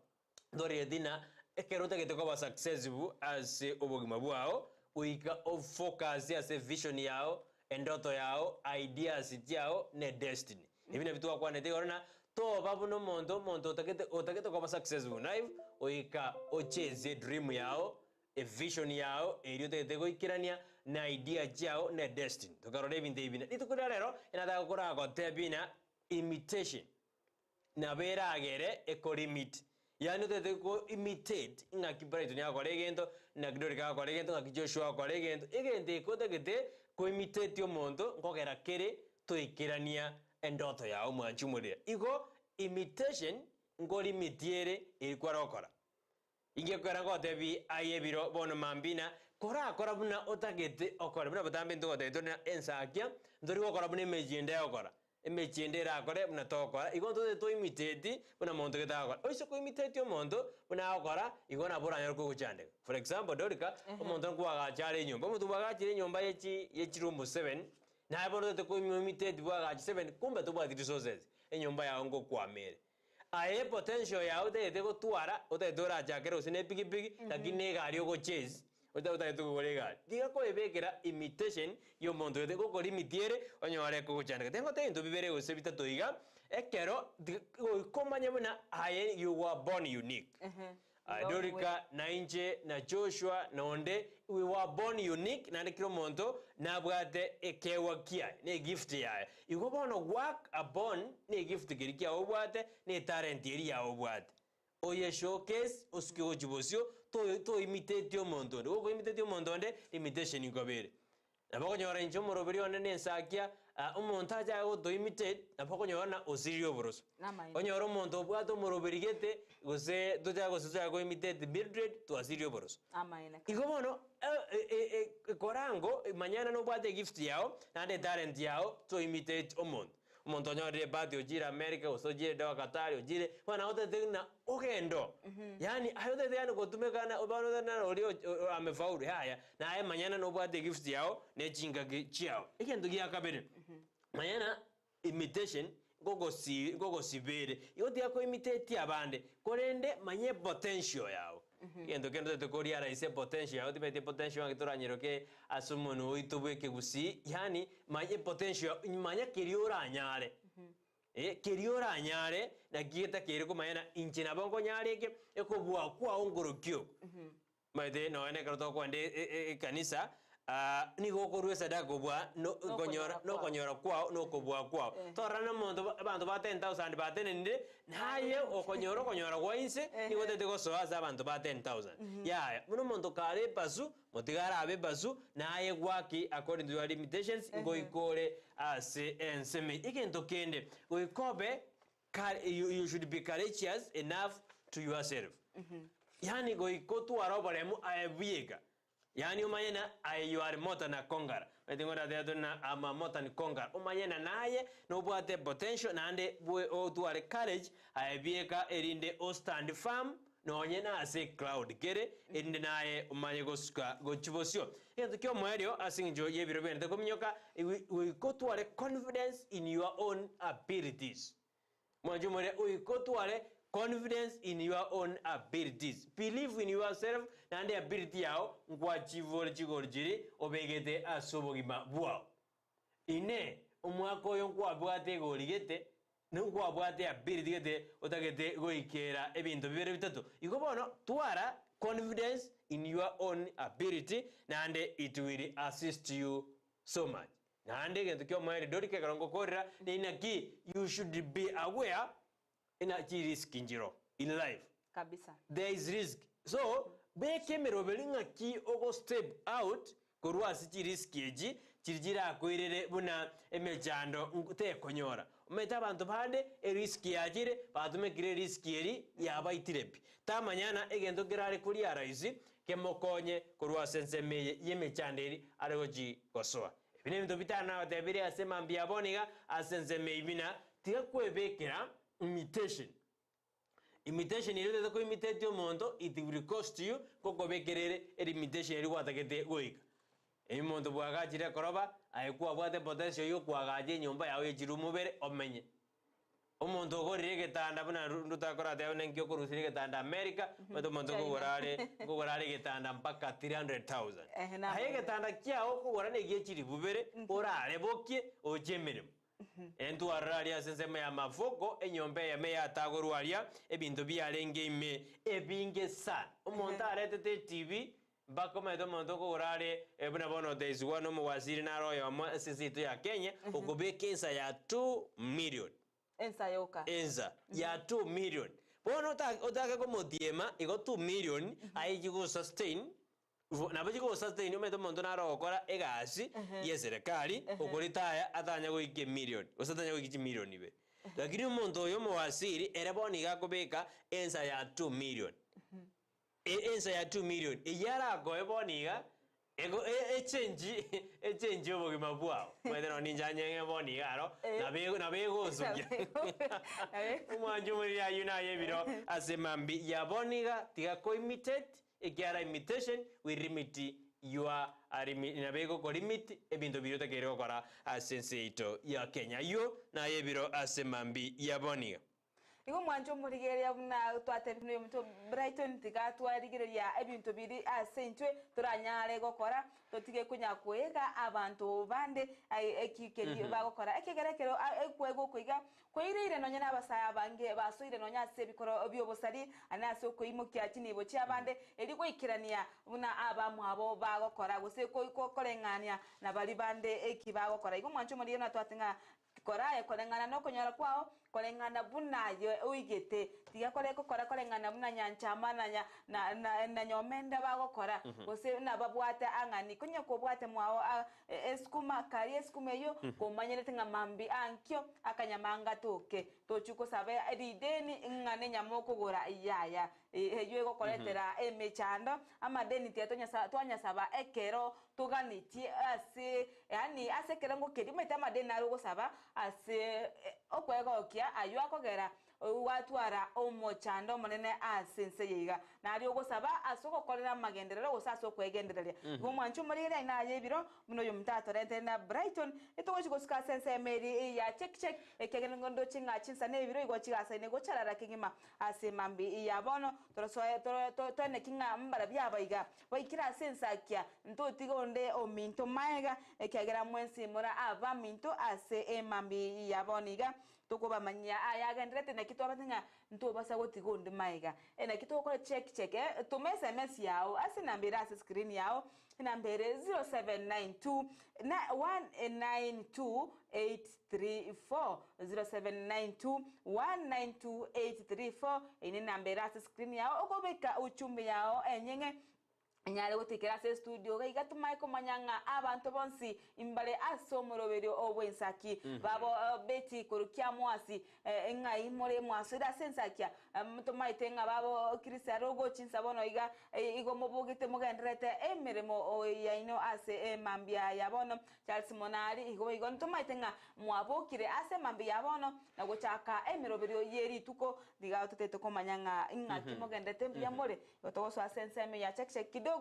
ndori edina ekerota geteko ba successful as obogima bwao uika of focus as vision yao endoto yao ideas yao ne destiny ibine bitu kwa nete orana to babuno mondo otakete kwa successful life uika ocheze dream yao a vision yao eriote tego ikirania na idea yao ne destiny tokarode binde ibine itukura rero inataka kora gotebina imitation na bera agere ecolimit yani tete ko imitate ngaki Brighton ya kolegento na Dorcas kolegento ngaki Joshua kolegento egende ko tete ko imitate omonto ngogera kere toikirania endoto ya omwanchu muria iko imitation ngori mitiere ilikuwa rokora inge kwara gotebi ayebiro bono mambina kora buna otagete okora buna batambe ndo tete na Ensakia ndori gokora buna mejinde okora emechindera akore buna tokora igonto to imitate buna monto getagora oiso ko imitate omonto buna akora igona bora nyor ko guchande for example Dorcas omonto kwaga chare nyumba mutu baga chire nyumba yechi room 7 na bono to ko imitate baga 7 kumbe to bwa resources enyumba ya ngo kwa mere aye potential ya ode go tuara ode dora jakero usine pigi lakini gari go chase ode to go lega diga ko ebekera imitation yo mondo de go limitiere onyore ko guchande tengo te ndo bibere usebita toiga ekero komanya buna aye you were born unique Dorcas na Inje na Joshua na onde we were born unique na ndikiro monto na bwate ekewa kia ne gift ya igo bono work upon ne gift kirikia obwate ne talent ya obwate oye showcase oskio jibosio to imitate omonto ogo imitate omonto nde imitation ingobere nabako nyora injo moroberi onene Ensakia omonto aja go to imitate nabako nyora osirio boros onyora omonto obwato moroberi gete gose toja go imitate Mildred to asirio boros igo bono korango manyana no bwate gift yao na de talent yao to imitate omonto umuntu nyore badi ojira America osojire dawa Qatar ojire wana ote na ogendo yani ayote yani gotumekana obano na oli amefaulu haya na haya manyana no bwate gift yao ne chinga chiao ikendo giya kabere manyana imitation gogo sibere yote yako imitate abande korende manye potential yao kendo te koria raise potential yao tibete potential ngitoranyiro ke asumunu itubeke Gusii yani manye potential manya kiriora nyare kiriora nyare na gieta kiriko manyana inchina bongo nyare ke ekobwa kwa ongorokyo maide no ene karoto kwa nde kanisa ni gokorwe sadako bwa no konyora kwao no kobwa kwao torana mondo abantu ba 10000 ba 10 naye okonyora gwainse ni gotete gosoaza abantu ba 10000 ya muno mondo kare pasu motigara abe pasu naye gwaki according to your limitations goikore ase enseme ikento kende goikobe you should be courageous enough to yourself yani goikotu arobaremu ayebiega yani umayena you are more than a conqueror metingora de na ama more than conqueror umayena naye no bwate potential nande bwe o tu are courage ayebieka erinde o stand firm no nyena ase cloud kere erinde naye umanye gosuka gochibosio ento kyo mwerio asinjo yebiro bende kominyoka we go to are confidence in your own abilities mwanjumore we go to are confidence in your own abilities. Believe in yourself and the ability yao ngwachivore chigorjiri obegete asobogima bwao. Ine umwako yo kwabwate goligete nungwabwate ability gete otagete goikera ebintu bibere bitatu. Iko bono twara confidence in your own ability and it will assist you so much. Nande gento kyo mwere dorike karongo korera ninaki you should be aware ina chi risk injiro in life kabisa there is risk so beke merobelinga ki ogo step out korwa si risk eji chirjira koirere buna emejando te konyora umeta abantu bande riski yagire batumekire riski eri yabaitirepi tamanyana egento gerare kuri araisi kemokonye kurwa senseme yemechanderi aregoji gosoa ebine bintu bitana tebiri asema mbia boniga asenseme ibina tiga kwebekera imitation ile ko imitate omonto it will cost you koko bekerere imitation eri watakete goika imondo bwagajire koroba ayikuwa bwate potential yo kwagaje nyumba yawe ejiru mubere omenye omonto gorire getanda buna rutakora tayo nenkyo kurusire getanda America meto monto kugorare getanda mpaka 300,000 haye getanda kyao kugorane giechiri bubere orare bokie ojemerem entu araria senseme ya mafoko enyombe ya meya tagorwaria ebintu byarenge ime ebinge san omonto aretete TV bako medo monto kugorare ebuna bono days one mu waziri na royo mo sisito ya Kenya okobeke ensa ya 2 million ensa ya 2 million bono otaka como diema igo 2 million ayi go sustain na baje go sustain medo monto na rokora egasi ye serikali okoritaya atanya go 1 million osatanya go 1 million ibe lakini monto yo mo waziri ereboni gakobeka ensa ya 2 million ensa ya 2 million iyara go eboniga ego echange obo gimabwao mwedeno ninja nyenge boniga ro na bego subya umwanju muri ya yunaye biro asemambi ya boniga tiga ko imitate ekiara imitation we limit your na bego ko limit ebintu biro takero kora asenseito ya Kenya yo na yebiro asemambi ya boniga Igo mwanjo murigeria buna twatebino mto Brighton tiga twarigeria ebintu biri asentwe turanyare gokora totige kunya kwega abantu bande ekikeri bagokora ekegerekero ekwego kwiga kwirire nonya nabasaya bange basoire nonya sebikoro byobosari anase okuyimukya kinibo cyabande eri kwikirania buna abamu abo bagokora gose korengania na bali bande ekibagokora igo mwanjo muri na twatenga koraye kolengana no konyora kwao kolengana bunayo uigete tiga kore ko kora kolengana bunanya nchamana na nyomenda bagokora gose na babwate angani kunya ko bwate mwao eskuma kari eskumeyo ko manyerete ngamambi ankyo akanyamanga toke tochuko sabe edideni ngane nyamoko gora iyaya heyo ko koletera emechando amadeni tiatonya twanya saba ekero tuganiti ase yani ase kerengo kedimeta madeni arugo saba ase okwego kia ayo akogera watwara omochando monene asense yiga nari ogosaba asoko kolera magenderero osaso kwegenderere gumwanchu muri na yebiro muno yumtato rente na Brighton etogo chikoska sense meri ya check ekegeno ngondo chinga chinsa ne biro igo chigasa ne gocharara kingima ase mambi ya bono to ne kinga mbara byabaiga baikira Ensakia ntotigonde ominto maega ekegera mwensi mura aba minto ase mambi ya boniga tokoba manya ayagendrete na kitu abatinga nto basa gotigonde maiga ena kitu ko check to SMS yao asinambira ase screen yao nambere 0792 192834 0792 192834 ine nambera ase screen yao okobeka uchumbi yao enyenge nyale gutikira se studio gaiga tumaiko manyanga abantu bonsi imbale asomoroberio obwensaki babo beti kurukia mwasi ngai more mwasida Ensakia tumaitenga babo Kristiano go chinsabono iga igo mobugite mugendrete emiremo yaino ase mambia yabono Charles Monari igo tumaitenga mwabokire ase mambia yabono na gochaka emiroberio yeri tuko diga tuteto komanyanga ingaki mugendrete mbia more gotoso asenseme ya check kidogo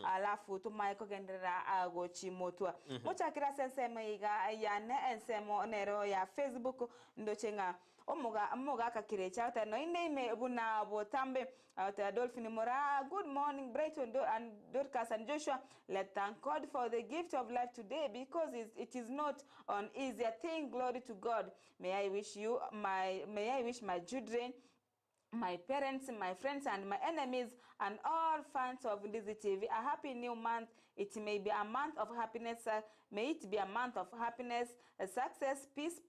alafu tumaiko gendera agochi motwa muchakira senseme iga yane ensemo nero ya Facebook ndochenga omuga kakirecha ta no ine buna botambe ta Dolphin Mora. Good morning Brighton and Dorcas and Joshua. Let's thank God for the gift of life today because it is not an easier thing. Glory to God. May I wish my children my parents, my friends, and my enemies, and all fans of Ndizi TV. A happy new month. It may be a month of happiness. May it be a month of happiness, success, peace,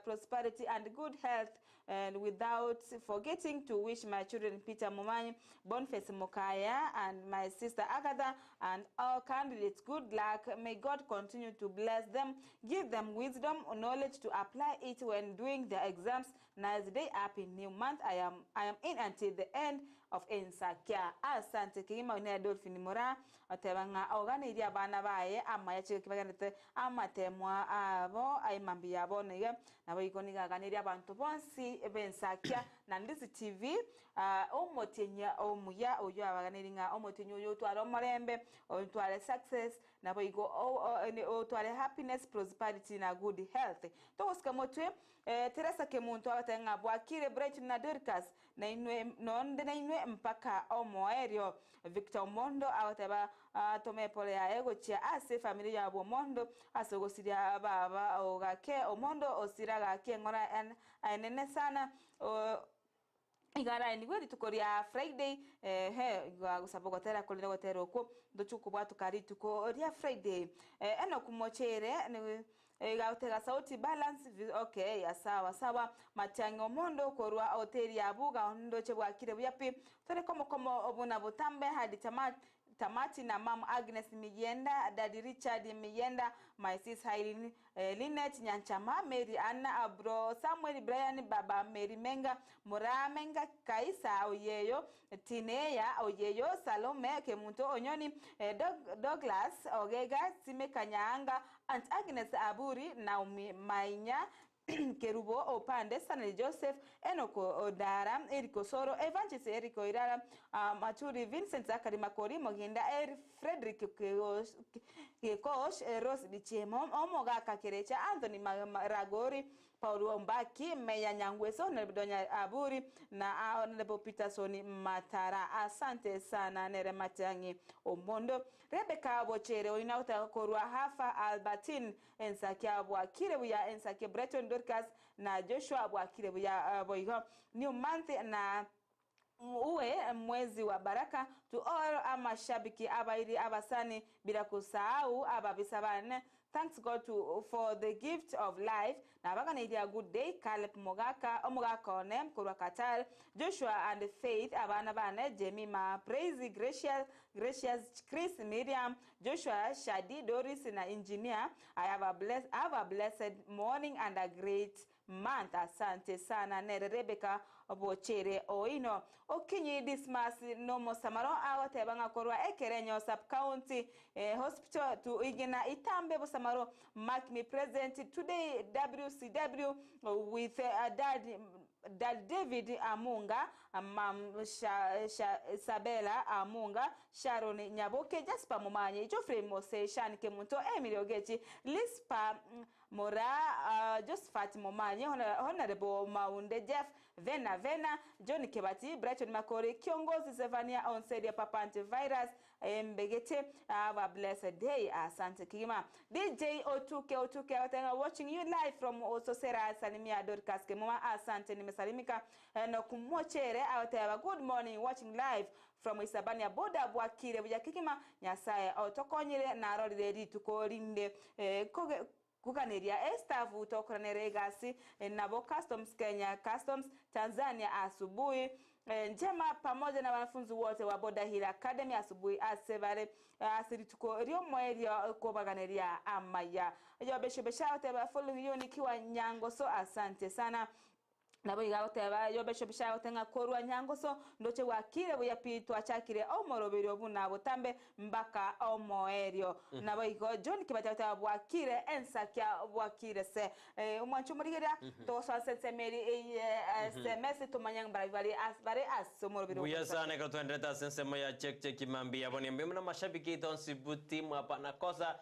prosperity, and good health. And without forgetting to wish my children Peter Mumanyi, Boniface Mokaya, and my sister Agatha, and all candidates good luck. May God continue to bless them, give them wisdom, knowledge to apply it when doing their exams. Nice day, happy new month. I am in until the end of Ensakia. Asante Kemuma ne Dolphin Mora otebanga oganiria bana baye amayache kibaganete amatemwa abo ayimambi yabo nige nabo ikoniga ganiria abantu bonsi Ensakia na Ndizi TV omotenya omuya oyo abaganiringa omotenya oyo twara omorembe otware success nabo igo otware happiness, prosperity na good health. Toska motwe Teresa Kemuntu abatenga bwakire Brighton na Dorcas na inwe nonde na inwe mpaka omoerio Victor Mondo awateba tome pole ya ego chia ase familia ya Mondo asogosiria baba ogake omondo osiraga ke ngora enene sana igara ni gweri tukoria Friday gusabogotera kolera gotero ko ndochukubwa tukari tuko ria Friday eno kumochere ni gautega sauti balance okay ya sawa Machango Mondo korwa hoteli ya buga ndoche bwakire buyapi tore komo obuna butambe hadi tamati na Mam Agnes Miyenda, Daddy Richard Miyenda, my sis Hailin Linet Nyanchama, Mary Anna Abro, Samuel Brian Baba, Mary Menga, Mura Menga, Kaisa Oyeyo, Tineya Oyeyo, Salome Kemunto Onyoni, Douglas Ogega, Sime Kanyanga, Aunt Agnes Aburi, Naomi Mainya, Kerubo Opande, Stanley Joseph, Enoko Odara, Eriko Soro, Evangelist Eriko Irara, Maturi Vincent Zakari Makori, Moginda, Frederick Kekosh, Rose Bichemo, Omogaka Kerecha, Anthony Ragori, Paulo Mbaki, Meya Nyangweso, Nebidonya Aburi, na Honorable Petersoni Matara. Asante sana Nere Matangi Omondo, Rebecca Bochere, Oinauta Korua Hafa Albertine, Ensakia Bwakire Buya, Ensakia Brighton Dorcas, na Joshua Bwakire Buya Boyho, New Month na uwe mwezi wa baraka to all amashabiki abairi abasani bila kusahau ababisabane. Thanks God for the gift of life. Na baga na a good day. Caleb Omugaka Onem, Kurwa Katal, Joshua and Faith, Abana Bane, Jemima, Praise, Gracious, Chris, Miriam, Joshua, Shadi, Doris, and engineer. I have a blessed morning and a great month. Asante sana Nere Rebecca Bochere Oino. Okinyi Dismas Nomo Samaro Awote Banga Korwa Ekerenyo Sub County Hospital to Igina Itambe Bosamaro mark me present today WCW with Dad David Amunga, Mam Sabela Amunga, Sharon Nyaboke, Jasper Mumanyi, Geoffrey Mose, Shan Kemunto, Emily Ogechi, Lispa Mora, Josephat Mumanyi, Honorable Maunde, Jeff Vena, Johnny Kebati, Brighton Makori, Kiongozi Zevania, Onsedia Papante Virus, Mbegete. Have a blessed day. Asante Kima. DJ O2K, watching you live from Ososera, Salimia Dorcas, Kemuma, Asante Nimesalimika, no kumochere out there. Good morning, watching live from Isabania Boda Bwakire, Kikima, Nyasaye, Otokonyere, Narodi, ready to call in the Kukaneria staff utokranere gasi nabo Customs Kenya Customs Tanzania asubuhi njema pamoja na wanafunzi wote wa Boda Hill Academy asubuhi asebare asirituko rio mwerio kubaganeria amaya yo beshobesha wote ba following you nikiwa Nyangoso. Asante sana nabo igawoteba yo beshobesha otenga korwa Nyangoso ndoche wakire buyapitwa chakire omorobiri obuna botambe mbaka omoerio nabo igo John kibatata bwakire Ensakia bwakire se umwanchumurigira to sanse meri SMS to manyang barivali asbare asomorobiri buya sana ka tuendeta sense moya check imambi aboni mbona mashabiki tonsi buti mwapa na kosa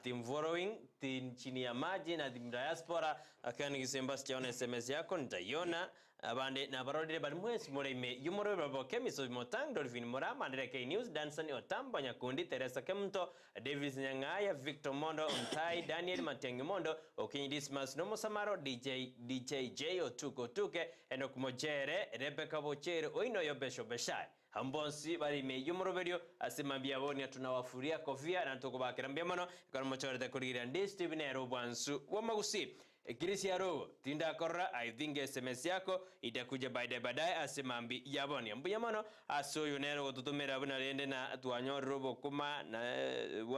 team following team chini ya maji na team diaspora akani kisemba sichaona SMS yako nitaiona abande na barodire bali mwesi mureme yumoro babo kemiso motang dolphin mora mandire K News Danson Otambo Nyakundi Teresa Kemto Davis Nyangaya Victor Mondo Ontai Daniel Matengimondo Okinyi Dismas Nomo Samaro DJ J Otuko Tuke Enok Mojere Rebecca Bochere Oino Yobesho Beshai Hambonsi bali me yumoroberio asimambia boni tunawafuria kofia na tukubakira mbiamano kwa mochorete kurigira Ndizi TV na Robwansu wa Gusii. Kisii aro tinda korra I think SMS yako itakuja baadaye asimambi yaboni mbuyamano asoyo nero tutumira buna rende na tuanyo robo kuma na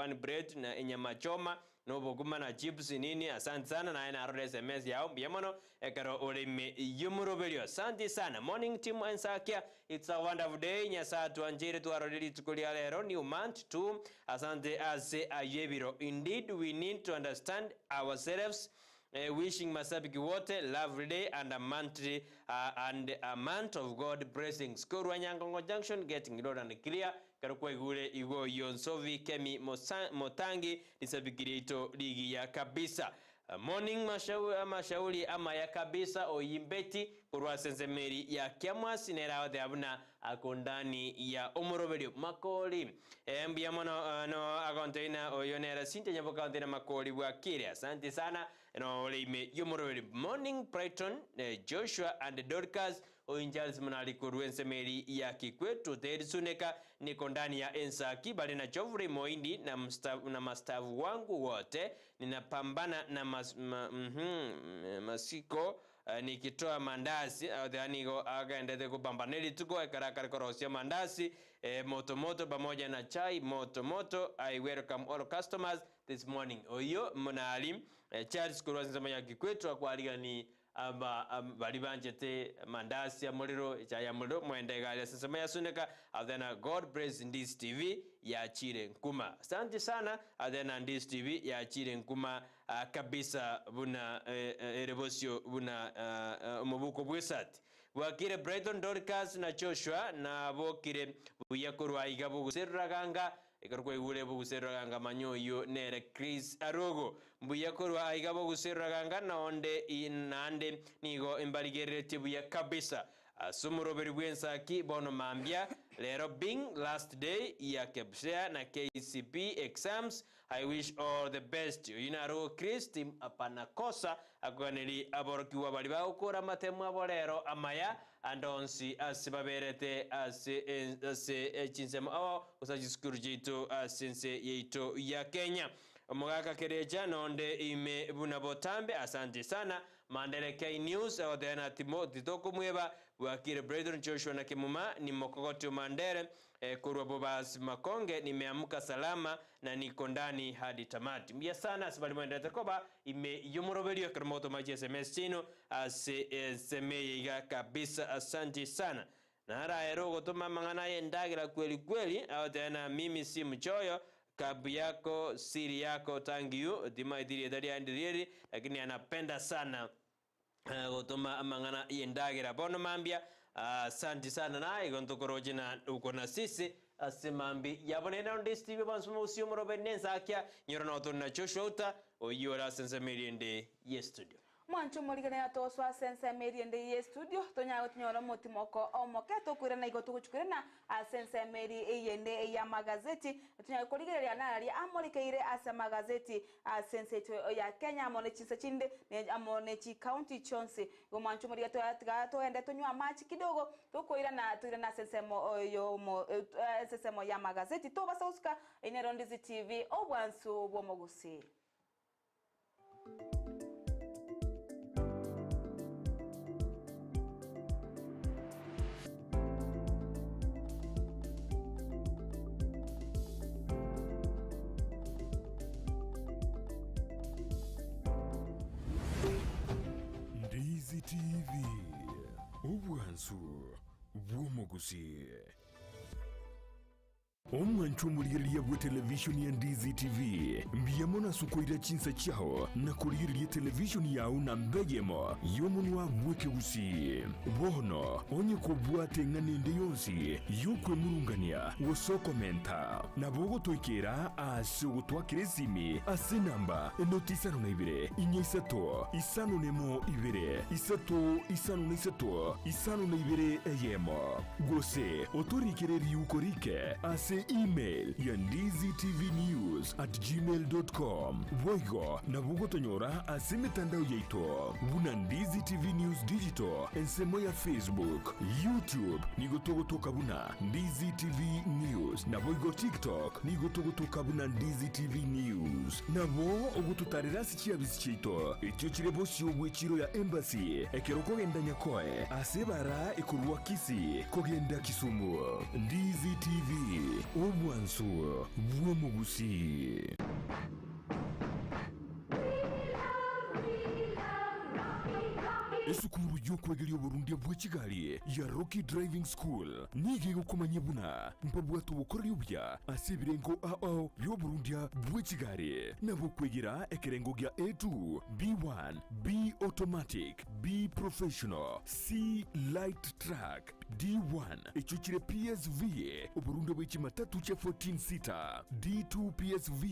one bread na nyama choma no boguma na chips nini. Asante sana na ina SMS yao mbuyamano ekaro oleme yumuroberio. Asante sana morning team Ensakia, it's a wonderful day nyasa tuanjire tuarodi tukulia lero new month too. Asante ase ayebiro, indeed we need to understand ourselves. Wishing masabiki wote lovely day and a month of God blessings. Korwa Nyangongo Junction getting loud and clear. Karukwa igure igo yonsovi kemi motangi nisabikiri ito ligi ya kabisa. Morning mashauri ama ya kabisa oyimbeti kurwa sensemeri ya kiamwasi nera de abuna akondani ya omoroberio Makori mbiyamano no akonteina oyonera sinte nyabo kauntina Makori bwa kire. Asante sana no olime yomoroberio. Morning Brighton Joshua and Dorcas oinjals manali kurwense meri ya kikwetu Suneka niko ndani ya Ensakia bali na Jovri Moindi na mastavu wangu wote ninapambana na masiko nikitoa mandazi adhanigo agaendete kupambaneli tuko ekarakari korosia mandazi moto pamoja na chai moto. I welcome all customers this morning. Oyo monali Charles kurwanza manya kikwetu akwaliga ni bali banjete mandasi ya muliro cha ya muliro mwende gali sasa ya suneka adena God bless Ndizi TV ya chire nkuma. Asante sana adena Ndizi TV ya chire nkuma kabisa buna erebosio buna mubuko bwesati wakire Brighton Dorcas na Joshua na bokire buyakorwa igabo guserraganga ikarukwa igure buguserraganga manyoyo nere Chris Arogo buyakorwa igabo guserraganga na onde inande nigo imbaligerere tibu ya kabisa. Sumuroberi Ensakia bono mambia lero being last day ya kebshea na KCP exams. I wish all the best. Inaro Christim apanakosa akwaneli aborokiwa bali bakora matemu abolero amaya andonsi asibaberete ase chinsema awo usajiskuru jito asense yeito ya Kenya. Omugaka kereja nonde ime buna botambe. Asante sana mandere K News odena titoko mweba wakire Brighton Joshua na Kemuma ni mokokoto mandere kurwa bobas makonge nimeamuka salama na niko ndani hadi tamati. Mbia sana sibali mwenda takoba ime yumuroberio kermoto maji SMS chino semeiga kabisa. Asante sana na hara erogo toma mangana yendagira kweli odena mimi si mchoyo kabu yako siri yako tangiu dima idiri dari andiri lakini anapenda sana gotoma amangana yendagira bono mambia. Asante sana na igontokoroje na uko na sisi asimambi yabonena Ndizi TV bansuma usio morobe Ensakia nyora na otona Joshua uta oyora sensemeri ende ye studio mwancho muligana ya toswa sensemeri ende ye studio tonyago tinyora motimoko omoketo kurena igoto kuchukurena sensemeri yende ya magazeti tonyago kuligereria nari amolikeire asa magazeti senseto ya Kenya amone chinsa chinde ne amone chi county chonse go mwancho muligato to ende tonywa machi kidogo tukoira na sensemo yo sensemo ya magazeti to basauska ine Ndizi TV obwansu bwo Gusii. Ndizi TV obwansu bwo Gusii. omwanchu muligiriria bwa televishoni ya Ndizi TV mbiyemo na sukoira chinsa chao na kuligiriria televishoni yao na mbegemo yomunwa bweke Gusii bono onye kubwate nganende yonsi yukwe murungania woso komenta na bogo toikera ase gutwakire simi ase namba enotisano na ibere inyesato isano nemo ibere isato isano na isato isano na ibere eyemo gose otorikere yukorike ase email ya ndiztvnews@gmail.com boigo na bogo tonyora ase mitandao yaito buna Ndizi TV News Digital ensemo ya Facebook YouTube nigotogotoka buna Ndizi TV News na boigo TikTok nigotogotoka buna Ndizi TV News nabo ogututarira sikia bisichito ekyo kirebo cyobwe kiro ya embassy ekeroko genda nyakoe asebara ekurwa Kisii kogenda Kisumu Ndizi TV omwanso bwomu Gusii. Esukuru y'okwegerya Burundi bwa Kigali ya Rocky Driving School nige gukomanya buna mpabwato bukorera ubya asebirengo ao yo Burundi bwa Kigali nabo kwegera ekerengo gya A2 B1 B automatic B professional C light track D1 echuchire PSV Burundi bwa matatu cha 14 seater D2 PSV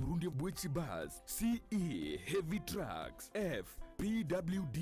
Burundi bwa bus CE heavy trucks F PWD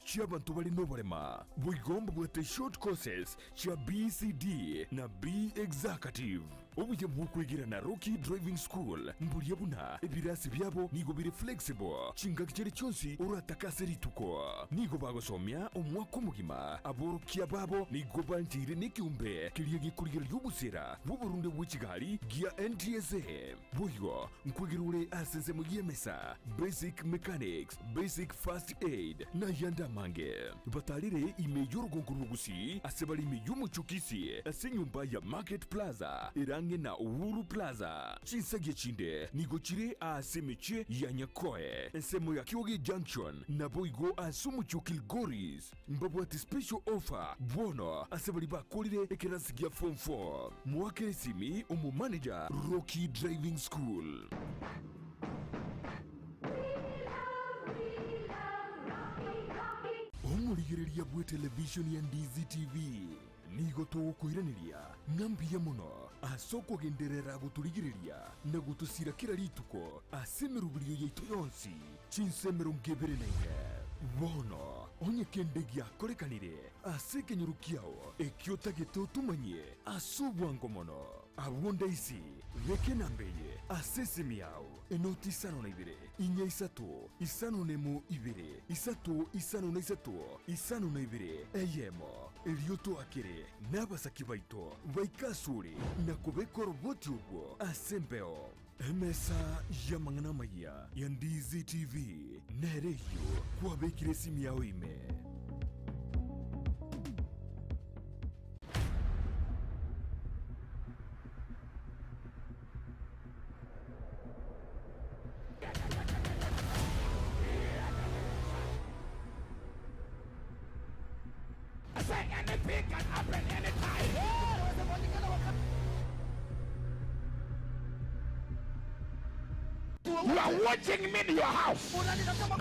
cy'abantu bari no barema bugomba bwate short courses cha BCD na B executive obuje bwukwigira na Rocky Driving School mburiye buna ebirasi byabo nigo biri flexible chingakire cyonsi uratakase rituko nigo bagosomya omwako mugima aborokia babo nigo bantire nikiumbe kiriye gikurigera y'ubusera bu Burundi bwa Kigali gia NTSA buyo nkwigirure asenze mu yemesa basic mechanics basic first aid na yanda mange batalire imeyo rugonguru Gusii asebali imeyo muchukisi asenyumba ya Market Plaza irange na Uhuru Plaza chinsage chinde nigochire asemeche ya Nyakoe ensemo ya Kyoge Junction na boigo asumuchukil Goris mbabwati special offer bono asebali bakolire ekerasigia form 4 mwake simi umu manager Rocky Driving School. Omurigereria bwa television ya Ndizi TV nigo tugukwiraniria ngambiya muno asoko genderera guturigireria na gutusira kira rituko asemerubiriyo yaitu yonsi chinsemero ngebere naine bono onye kendegia korekanire asekenyurukiao ekyotageto tumanye asubwango mono abonda isi veke nambeye asesemi yao enoti sano na ibere inya isato isano nemo ibere isato isano na isato isano na ibere eyemo elioto akere n'abasaki baito baikasure na kubekora boti ubwo asembeo emesa yamangana maya ya Ndizi TV nereyo kwabekire simi yawe ime You are watching me in your house.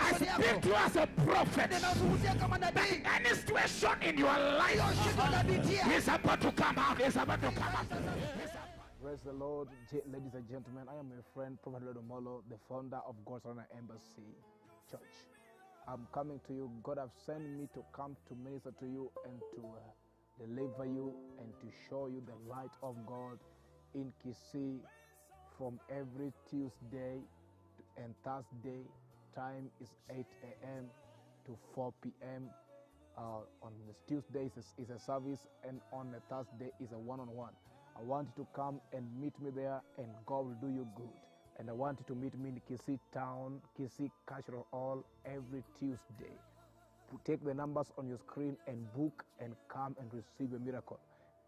I speak to you as a prophet. Any situation in your life is about to come out. Is about to come out. Praise the Lord, ladies and gentlemen. I am my friend Prophet Lodomolo, the founder of God's Honor Embassy Church. I'm coming to you. God have sent me to come to minister to you and to deliver you and to show you the light of God in Kisii from every Tuesday and Thursday. Time is 8 a.m. to 4 p.m. On the Tuesdays is a service, and on a Thursday is a one-on-one. I want you to come and meet me there, and God will do you good. And I want you to meet me in Kisii town, Kisii Cultural Hall every Tuesday. Take the numbers on your screen and book and come and receive a miracle.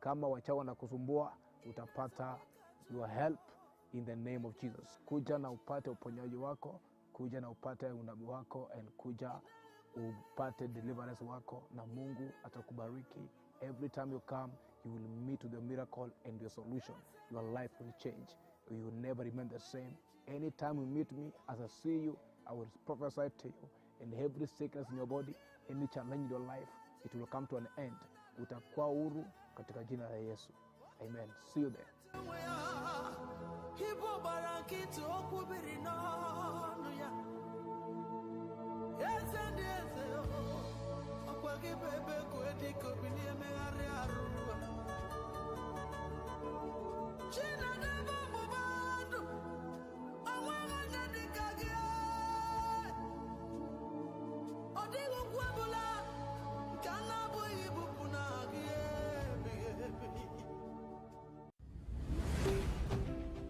Kama wachawa na kusumbua, utapata your help in the name of Jesus. Kuja na upate uponyaji wako, kuja na upate unabii wako, and kuja upate deliverance wako, na Mungu atakubariki. Every time you come, you will meet with the miracle and your solution. Your life will change. You will never remain the same. Anytime you meet me, as I see you, I will prophesy to you. And every sickness in your body, any challenge in your life, it will come to an end. Utakuwa huru katika jina la Yesu. Amen. See you there.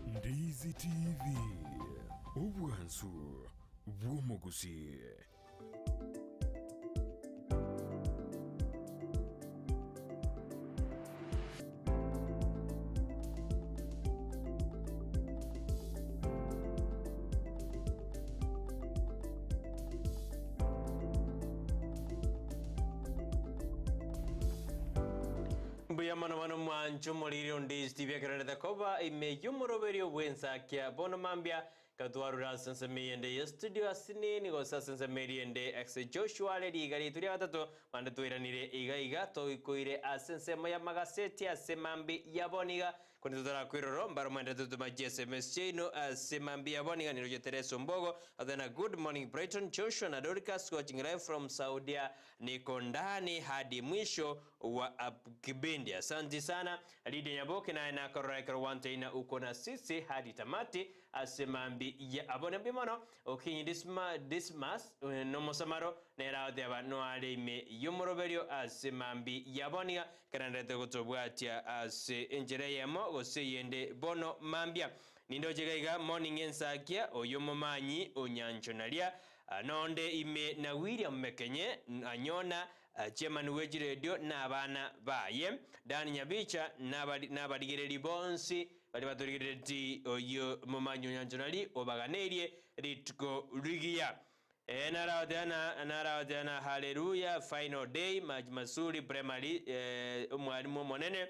Ndizi TV, ubwansu bw'omugusi. Mano mwancho moliri Ndizi TV akarenda koba ime yumoroberio Ensakia bono mambia katwarura sensemeri ende studio asini ni gosa sensemeri ende ex Joshua le digari turi batatu mande tuiranire iga to ikoire asensemo ya magaseti asemambi yaboniga kuni tutora kwiroro mbaro mande tutuma SMS chino asemambi yaboniga ni roje Tereso Mbogo adana good morning Brighton Joshua na Dorcas watching live from Saudi niko ndani hadi mwisho wa kipindi. Asante sana Lydia Nyaboke na nakoreka wante ina uko na sisi hadi tamati asemambi ya abone bimono okinyi dismas no mosamaro nera de no ale me yumoroberio asemambi yaboniga kanandete gutobwatia ase enjereyemo goseyende bono mambia nindo jegaiga morning Ensakia oyomomanyi onyanchonalia nonde ime na William Mekenye anyona chairman weji radio na abana baye Dani Nyabicha n'abadigereri bonsi bali baturigireti oyo momanyi onyanchonali obaganerie ritko rigia narawadana haleluya final day majmasuri primary umwalimu monene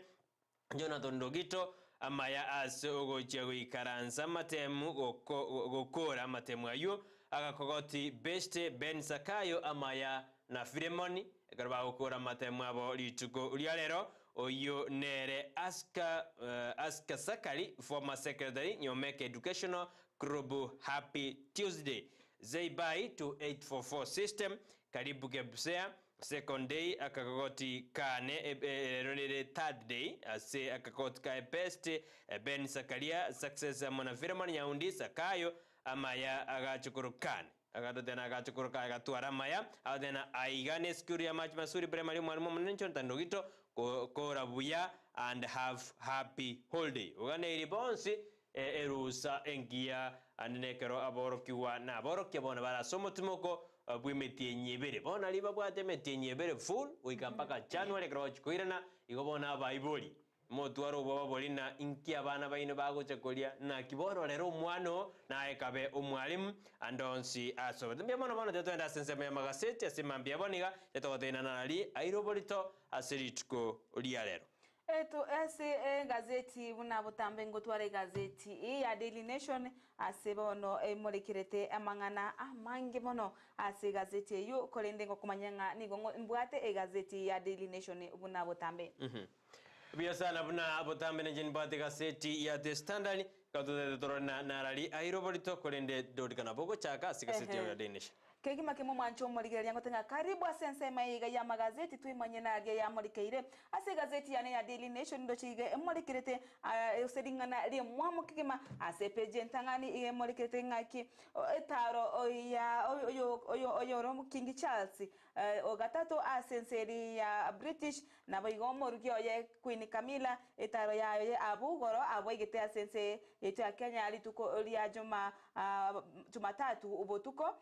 Jonathan Ndogito amaya ase ogochia goikaransa matemu gokora matemu ayo agakogoti beste Ben Sakayo amaya na Filemoni ekarba gokora matemu abo lituko ulialero oyo nere aska Sakali former secretary Nyomeke Educational Group happy Tuesday Zaibai to 844 system karibu gebsea second day akakoti kane ronere third day ase akakoti ka best Ben Sakalia success amona Filemoni Nyaundi Sakayo amaya agachukurukane agatena agachukuruka agatwara maya adena aigane skuri ya match masuri primary mwalimu mnencho Ndogito kora buya and have happy holiday ugane iribonsi erusa engia anekero aborokiwa na aborokia bona bara somotumoko bwimetie nyebere bona liba bwate metie nyebere full wikampaka January kroch kuirana igobona baiboli motwaro baba bolina inki abana baino bagochekolia na kiboro lero umwano na ekabe umwalimu andonsi aso mbia mono tetwenda sensema ya magaseti asemambia boniga tetotena nali airobolito aseritko lialero eto ese gazeti buna butambe ngotware gazeti ya Daily Nation asebono molekirete amangana amange mono ase gazeti yo kolende ngokumanyanga nigongo mbwate gazeti ya Daily Nation buna butambe biasana buna butambe njeni bate gazeti ya The Standard katude torona narali airobolito kolende dodikana bogo chaka sikaseti ya Daily Nation Kegima kemo mwancho moligeria yango tenga karibu asensema yiga ya magazeti tuimanye na ya molikeire ase gazeti yane ya Daily Nation ndo chige molikirete usedingana ri mwamu kigima ase page ntangani ige molikirete ngaki etaro oyo romu King Charles ogatato asenseri ya British na boigomo rugyo ye Queen Camilla etaro ya abugoro aboigete asense yetu ya Kenya ali tuko ya Jumatatu ubotuko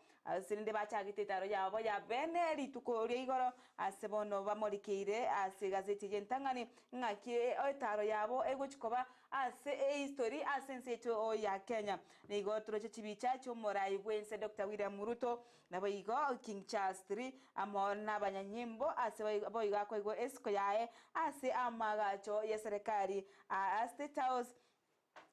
sinde bachagite taro yabo ya bene rituko ri igoro ase bono bamorikire ase gazeti yentangani ngaki taro yabo egochikoba ase history ase nseto ya Kenya nigo turoche chibicha chomorai bwense Dr. William Ruto nabo igo King Charles III amona banyanyimbo ase boiga ko igo esko yae ase amagacho ya serikali a State House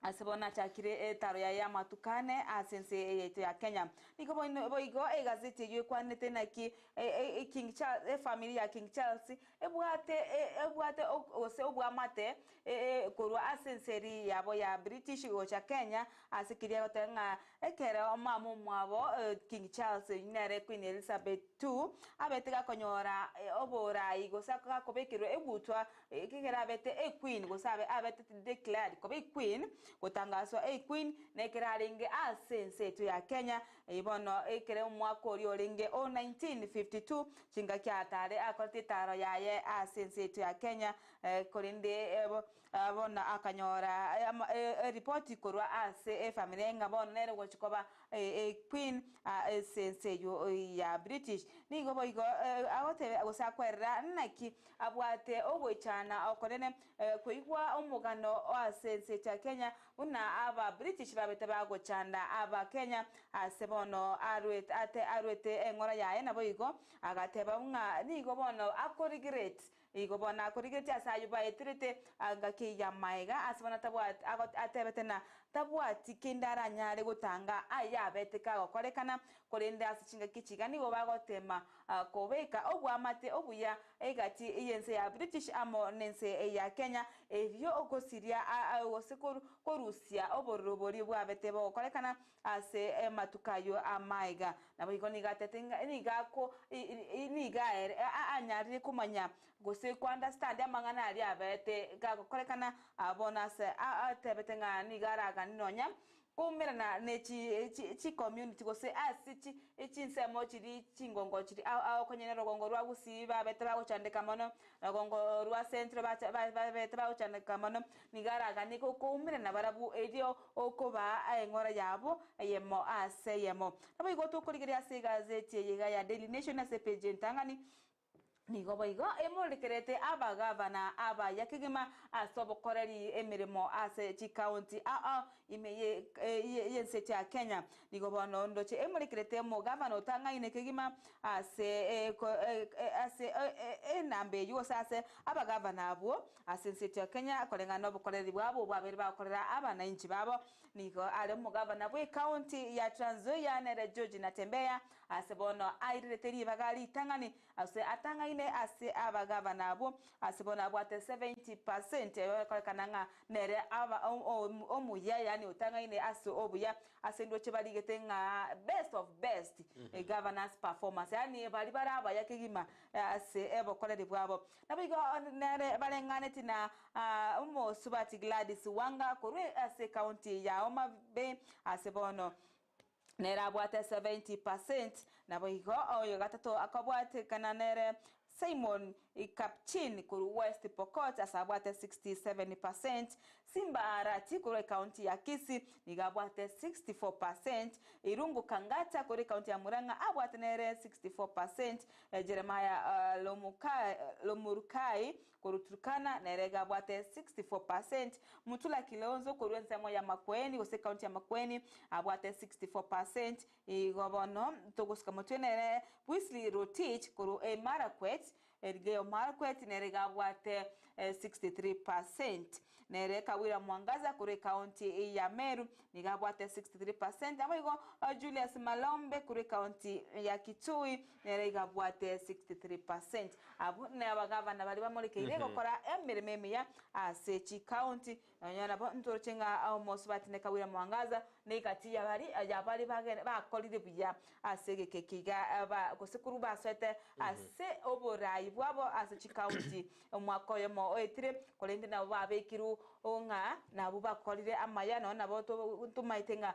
asibona chakire taro ya matukane asense yetu ya Kenya niko boigo gazeti yekwanete naki King Charles family ya King Charles ebwate ose obwamate korwa asenseri yabo ya British gocha Kenya asikiria gotenga ekere mamu mwabo King Charles nere Queen Elizabeth II abetega konyora obora igosa kakobekiro egutwa kigera bete queen gosabe abete declared kobe queen gutangazwa queen nekeraringe asense tu ya Kenya ibono ekere Makori oringe 1952 chinga kyatare akotitaro yaye asense tu ya Kenya korinde bona akanyora report korwa ase family ngabona nere gochikoba queen asense yo ya British nigo boigo agote gusakwerera naki abwate ogwechana okorene kuigwa omugano asense tu ya Kenya una aba British babete bagochanda aba Kenya asebono arwete engora yae nabo igo agateba unga nigo bono akorigret igo bona akorigret asayuba etrete agaki ya maiga asebona tabwat atebetena tabwati kindara nyare gutanga aya bete kago korekana korende asichinga kichiga nigo bagotema kobeka obwamate obuya egati iyense ya British amo nense ya Kenya evyo okosiria osekuru korusia oborobori bwabete bokorekana ase matukayo amaiga nabo igoni gatetenga nigako nigaere anyari kumanya gose ku understand amangana ari abete gakorekana abonase atebetenga nigaraga ninonya kumirana nechi community gose asichi echinsemo chiri chingongo chiri okonyene rogongo rwa Gusii babete bagochandeka mono rogongo rwa centro babete bagochandeka mono nigaraga niko kumirana barabu edio okoba engora yabo yemo ase yemo nabo igoto kurigiria ase gazeti yega ya Daily Nation ase page ntangani nigo boigo emurikerete abagavana aba yakigima asobokoreri emirimo ase chi county imeye yensete ya Kenya nigo bono ndoche emurikerete mo governor tangaine kigima ase nambe yusa ase abagavana abo ase nsete ya Kenya akorenga no bokoreri bwabo bwabere bakorera abana inchi babo nigo ale mo governor bwe county ya Trans Nzoia nere George Natembea ase bono aireteri bagali tangani ase atanga ase abagavana abo asibona bwate 70% korekananga nere aba omuya yani utanga ase obuya ase ndo chibaligete nga best of best governance performance yani bali baraba yakigima ase ebokorere bwabo nabigo nere balengane tina umo subati Gladys Wanga korwe ase county ya Homa Bay ase bono nera bwate 70% nabo igo oyo gatato akabwate kana nere Simon Kapchin kuru West Pokot asabwate 67%, Simba Arati kuru county ya Kisii nigabwate 64%, Irungu Kangata kuru county ya Murang'a abwate nere 64%, Jeremiah Lomurukai kuru Turkana nere gabwate 64%, Mutula Kilonzo kuru nsemo ya Makueni kuse county ya Makueni abwate 64%, Igobono Togoska Mutwene Wesley Rotich kuru Marakwet Ergeo Marquet nerega bwate 63%. Nereka wira Mwangaza kure county ya Meru nigabwate 63%. Amoigo Julius Malombe kure county ya Kitui nerega bwate 63%. Abu ne abagavana bali bamoleke irego kora emirememe ya Asechi county nyana bo ntorchenga au mosbati ne kawira Mwangaza ne kati ya bali bakolide bya asege kekiga ba kosekuru baswete ase oborai bwabo ase chikaunti omwaka oyemo oetire kolende nabo babekiru nga nabo bakorire amayano nabo tumaite nga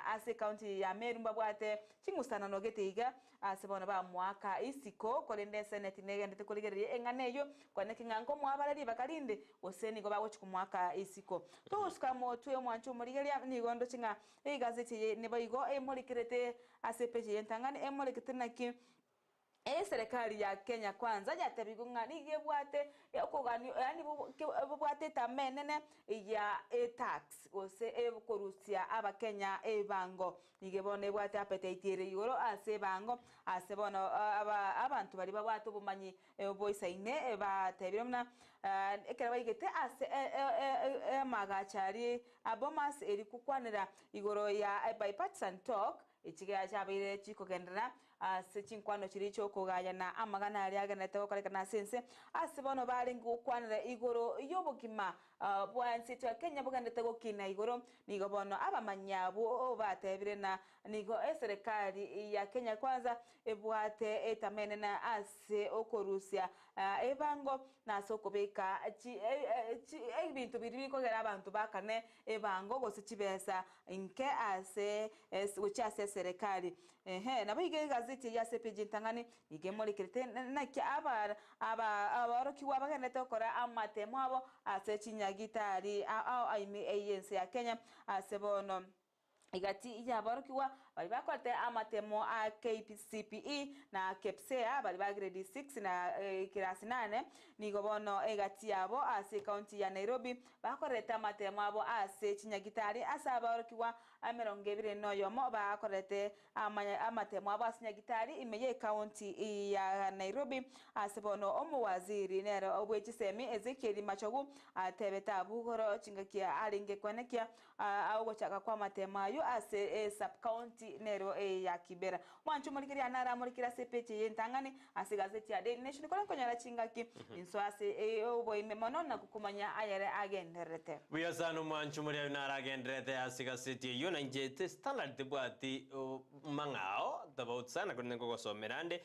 ase county ya Meru mbabwate chingusana nogeteiga ase bono ba mwaka isiko kolende senate negendete kuligererie enganeyo kwaneke ngango mwabarari bakalinde oseni go bawo chikumwaka isiko to skamo twe mwancho murigeria nigondo chinga gazeti ne bayigo emorikirete ase peje yentangani emorikete naki serikali ya Kenya kwanza yatebigo ngani gebwate yakogani yani bwate tamenene ya tax ose korusia aba Kenya bango nigebone bwate apetitire yoro ase bango ase bono abantu bari babwate bumanyi boisaine batebiromna ekera bayigete ase magachari abomas eri kukwanira igoro ya bipartisan talk ikiga chabire chikogendera ase chinkwano chiricho kugayana amagana ari agenete gokorekana sense ase bono bari ngukwanira igoro yobugima bwansi twa Kenya bugendete gokina igoro nigo bono abamanyabo batebire na nigo serikali ya Kenya kwanza ebwate etamene na ase okorusia ebango na sokobeka ebintu biri kogera abantu bakane ebango gose chibesa nke ase ucha serikali na bige gazeti ya CPG ntangani igemori kirete na kya abaroki wabagenete okora amatemo abo ase chinyagitari aime ya Kenya ase bono igati ya barukiwa bali bakote amatemo a KCPE na KEPSEA bali ba grade 6 na kirasi 8 nigo bono egati yabo ase county ya Nairobi bakoreta amatemo abo ase chinyagitari asa barukiwa amerongebire noyomo bakorete amatemo abo ase chinyagitari imeye county ya Nairobi ase bono omuwaziri nero obwechisemi Ezekiel Machogu atebeta bugoro chingakia alinge kwenekia awochaka kwa amatemo ayo ase sub county nero ya Kibera mwanchu mulikiri anara mulikira sepeche yentangani ase gazeti ya Daily Nation kola konyara chingaki inso ase obo imemono na kukumanya ayere agenderete buyasano mwanchu muri anara agenderete ase gazeti yo na njete standard bwati mangao tabautsa na kunengo gosomerande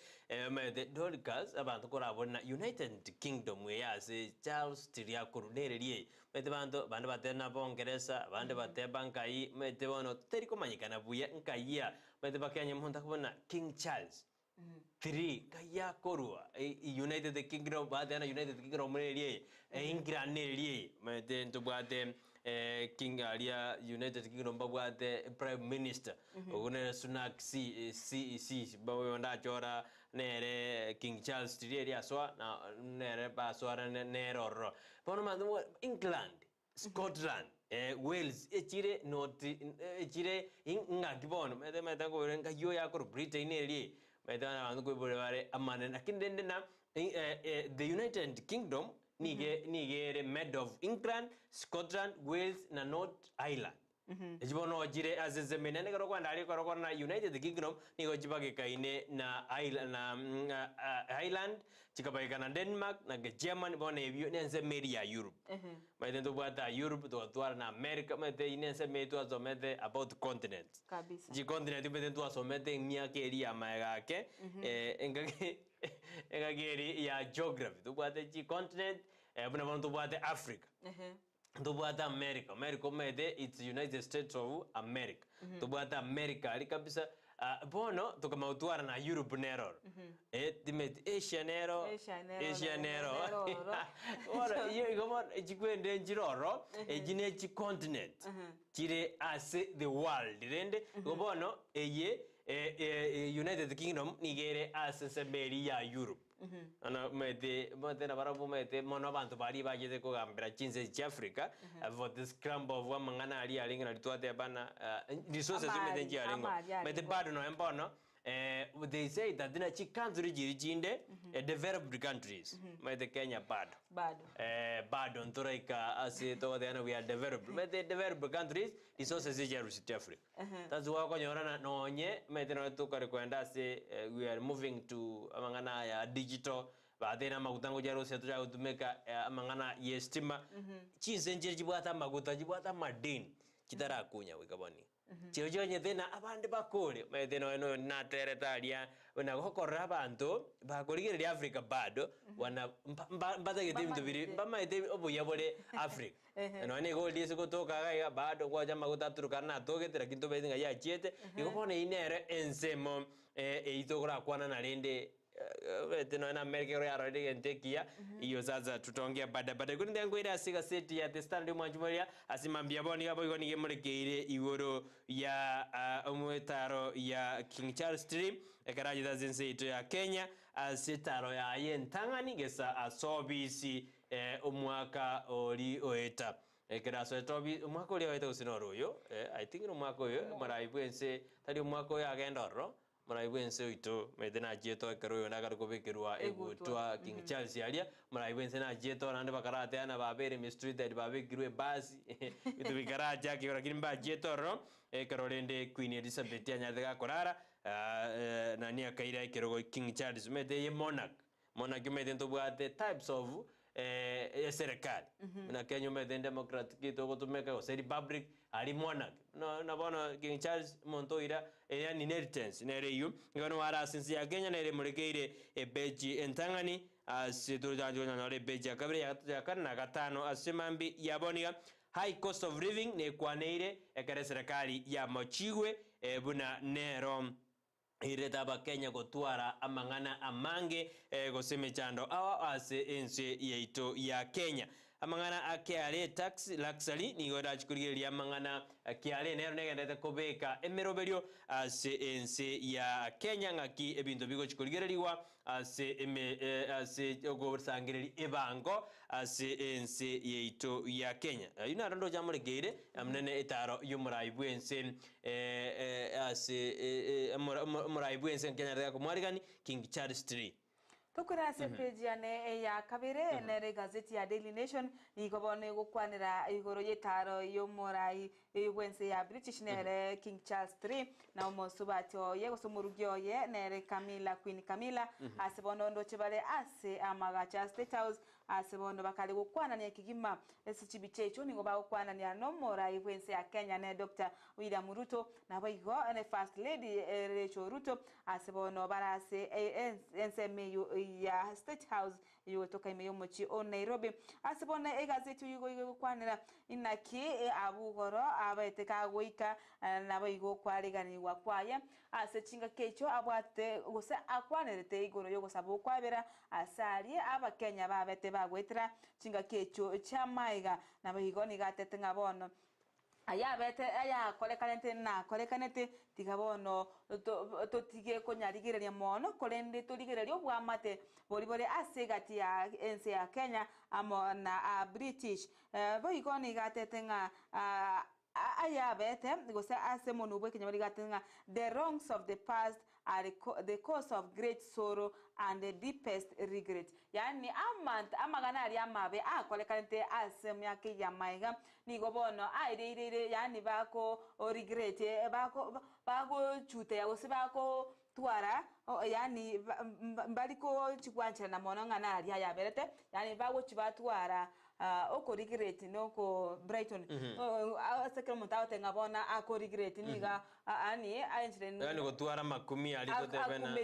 mede Dorcas abantu korabona United Kingdom ya ase Charles Tiria kurunererie mede bando batena bongereza bande batebankai mede bono teriko manyikana buya nkaya mede bakanya mhonda kubona King Charles 3 kaya korua United Kingdom badana United Kingdom rerie ingrannerie mede ntubwate King alia United Kingdom babwate Prime Minister ogone Sunak si bawe onda chora nere King Charles 3 ria swa na nere baswara neroro bono mandu England Scotland Wales echire ngagibono mede ko renga yo ya ko Brighton eri mede na bandu ko bore amane nakindende na the United Kingdom nigere Med of England, Scotland, Wales na North Ireland. Ejibono jire azezemene ne ko ndali ko na United Kingdom nigo jibage kaine na Ireland na Ireland chikabaika na Denmark na Germany bone ebyo nenze meri ya Europe. Maide ndo bwata Europe to twara na America mede inense metu azomede about continents. Kabisa. Ji continent mede ndo azomede miaka eri ya maegake engageri ya geography to bwata ji continent buna bono to bwata Africa. Tubwata America mede it's United States of America. Tubwata America ali kabisa bono tukamautuara na Europe nero. Timet Asia nero. Ora iyo igomon ejikwende njiroro ejine chi continent. Chire ase the world rende gobono eye United Kingdom nigere ase seberi ya Europe. Ana mede na barabu mede mono bantu bari bageze ko gambira chinze chi Africa for the scramble of mangana ali alinga litwate bana resources mede nji alingo mede bado no embono they say that dina chi country jinde developed countries mede Kenya bado ntoraika ase to the we are developed mede developed countries resources ji Africa that's why ko nyorana nonye mede no tukare kwenda se we are moving to mangana ya digital badena magutango jaro seto ja utumeka mangana yestima chinze nje jibwata maguta jibwata madini kitara kunya wikaboni Chiyo nyethina abandi bakuri methina eno na teretaria na gokora abantu bakuri Africa bado wana mbatagete bintu biri mbamaite obuya bore Africa no ne gold ise gotoka ga bado kwa jama gutaturuka na togetera kintu bethinga ya chiete igobone inere ensemo eitogora kwana na rende teno na America ya rode gentekia iyo sasa tutongea bada kuni ndengo ira siga seti ya the stand mwanjumoria asimambia boni abo igoni gemurekeire igoro ya omwetaro ya King Charles Stream ekaraji da zenseito ya Kenya asitaro ya yentangani gesa asobisi omwaka oli oeta ekeraso etobi omwaka oli oeta usinoro yo I think no mwaka yo maraibwense tari omwaka yo agendoro maraibwense oito medena jeto ekero na garukobekirwa egutwa King Charles alia maraibwense na jeto nande bakarate ana babere mi street that babekirwe basi itu bikaraja kira kimba jeto ro ekero rende Queen Elizabeth anyatega korara nani akaira ekero King Charles mede ye monarch mede ntobwate types of serikali na Kenya mede democratic kito gotumeka go republic ali monarch no na bono King Charles montoira yani inheritance nere yu ngono wara sinsi ya Kenya nere murekeire beji entangani asiturjanjo na nore beji akabire ya kana gatano asimambi yaboniga high cost of living ne kwaneire ekere serikali ya mochigwe buna nero iretaba Kenya gotwara amangana amange gosemechando awa ase ense yeito ya Kenya amangana akiare tax luxury ni goda chikurigeria amangana akiare nero negendete kobeka emeroberio ase ense ya Kenya ngaki ebintu bigo chikurigereriwa ase ogosangireri ebango ase ense yeito ya Kenya ina rondo jamuregeire amnene etaro yumuraibwense ase muraibwense Kenya rega kumwarigani King Charles Street tukura page ya kabire nere gazeti ya Daily Nation igobone gukwanira igoro yetaro yo morai ibwense ya British nere King Charles III na umusubatyo ye gusumurugyo ye nere Queen Camilla asibono ndo chibale ase amagacha State House asibono bakali gukwanania kigima esichibichecho ningo ba gukwanania no morai ibwense ya Kenya ne Dr. William Ruto na baigo ne First Lady Rachel Ruto asibono barase NSMU ya State House yotoka imeyo mochi o Nairobi asibona egazeti yugo kwanira inaki abugoro abaiteka goika nabo igo kwaregani wakwaya asechinga kecho abwate gose akwanerete igoro yogo sabo kwabera asari abakenya babete bagwetira chinga kecho chamaiga nabo igo ni gatete ngabono aya bete aya kolekanete tigabono to tige konyarigireria mono kolende to ligereria obwamate boribore asegati ya ense ya Kenya amona British boigoni gatete nga aya bete gose ase monubwe Kenya gatenga the wrongs of the past are the cause of great sorrow and the deepest regret yani amagana ari amabe akolekanete ase myake ya maiga nigobono aire yani bako regret bako chute ya gose bako twara yani mbaliko chikwanchira na mono ngana ari ya berete yani bago chibatwara oko regret noko Brighton asekero mutaote ngabona ako regret niga ani ayenchire yani gotwara makumi ali to tebena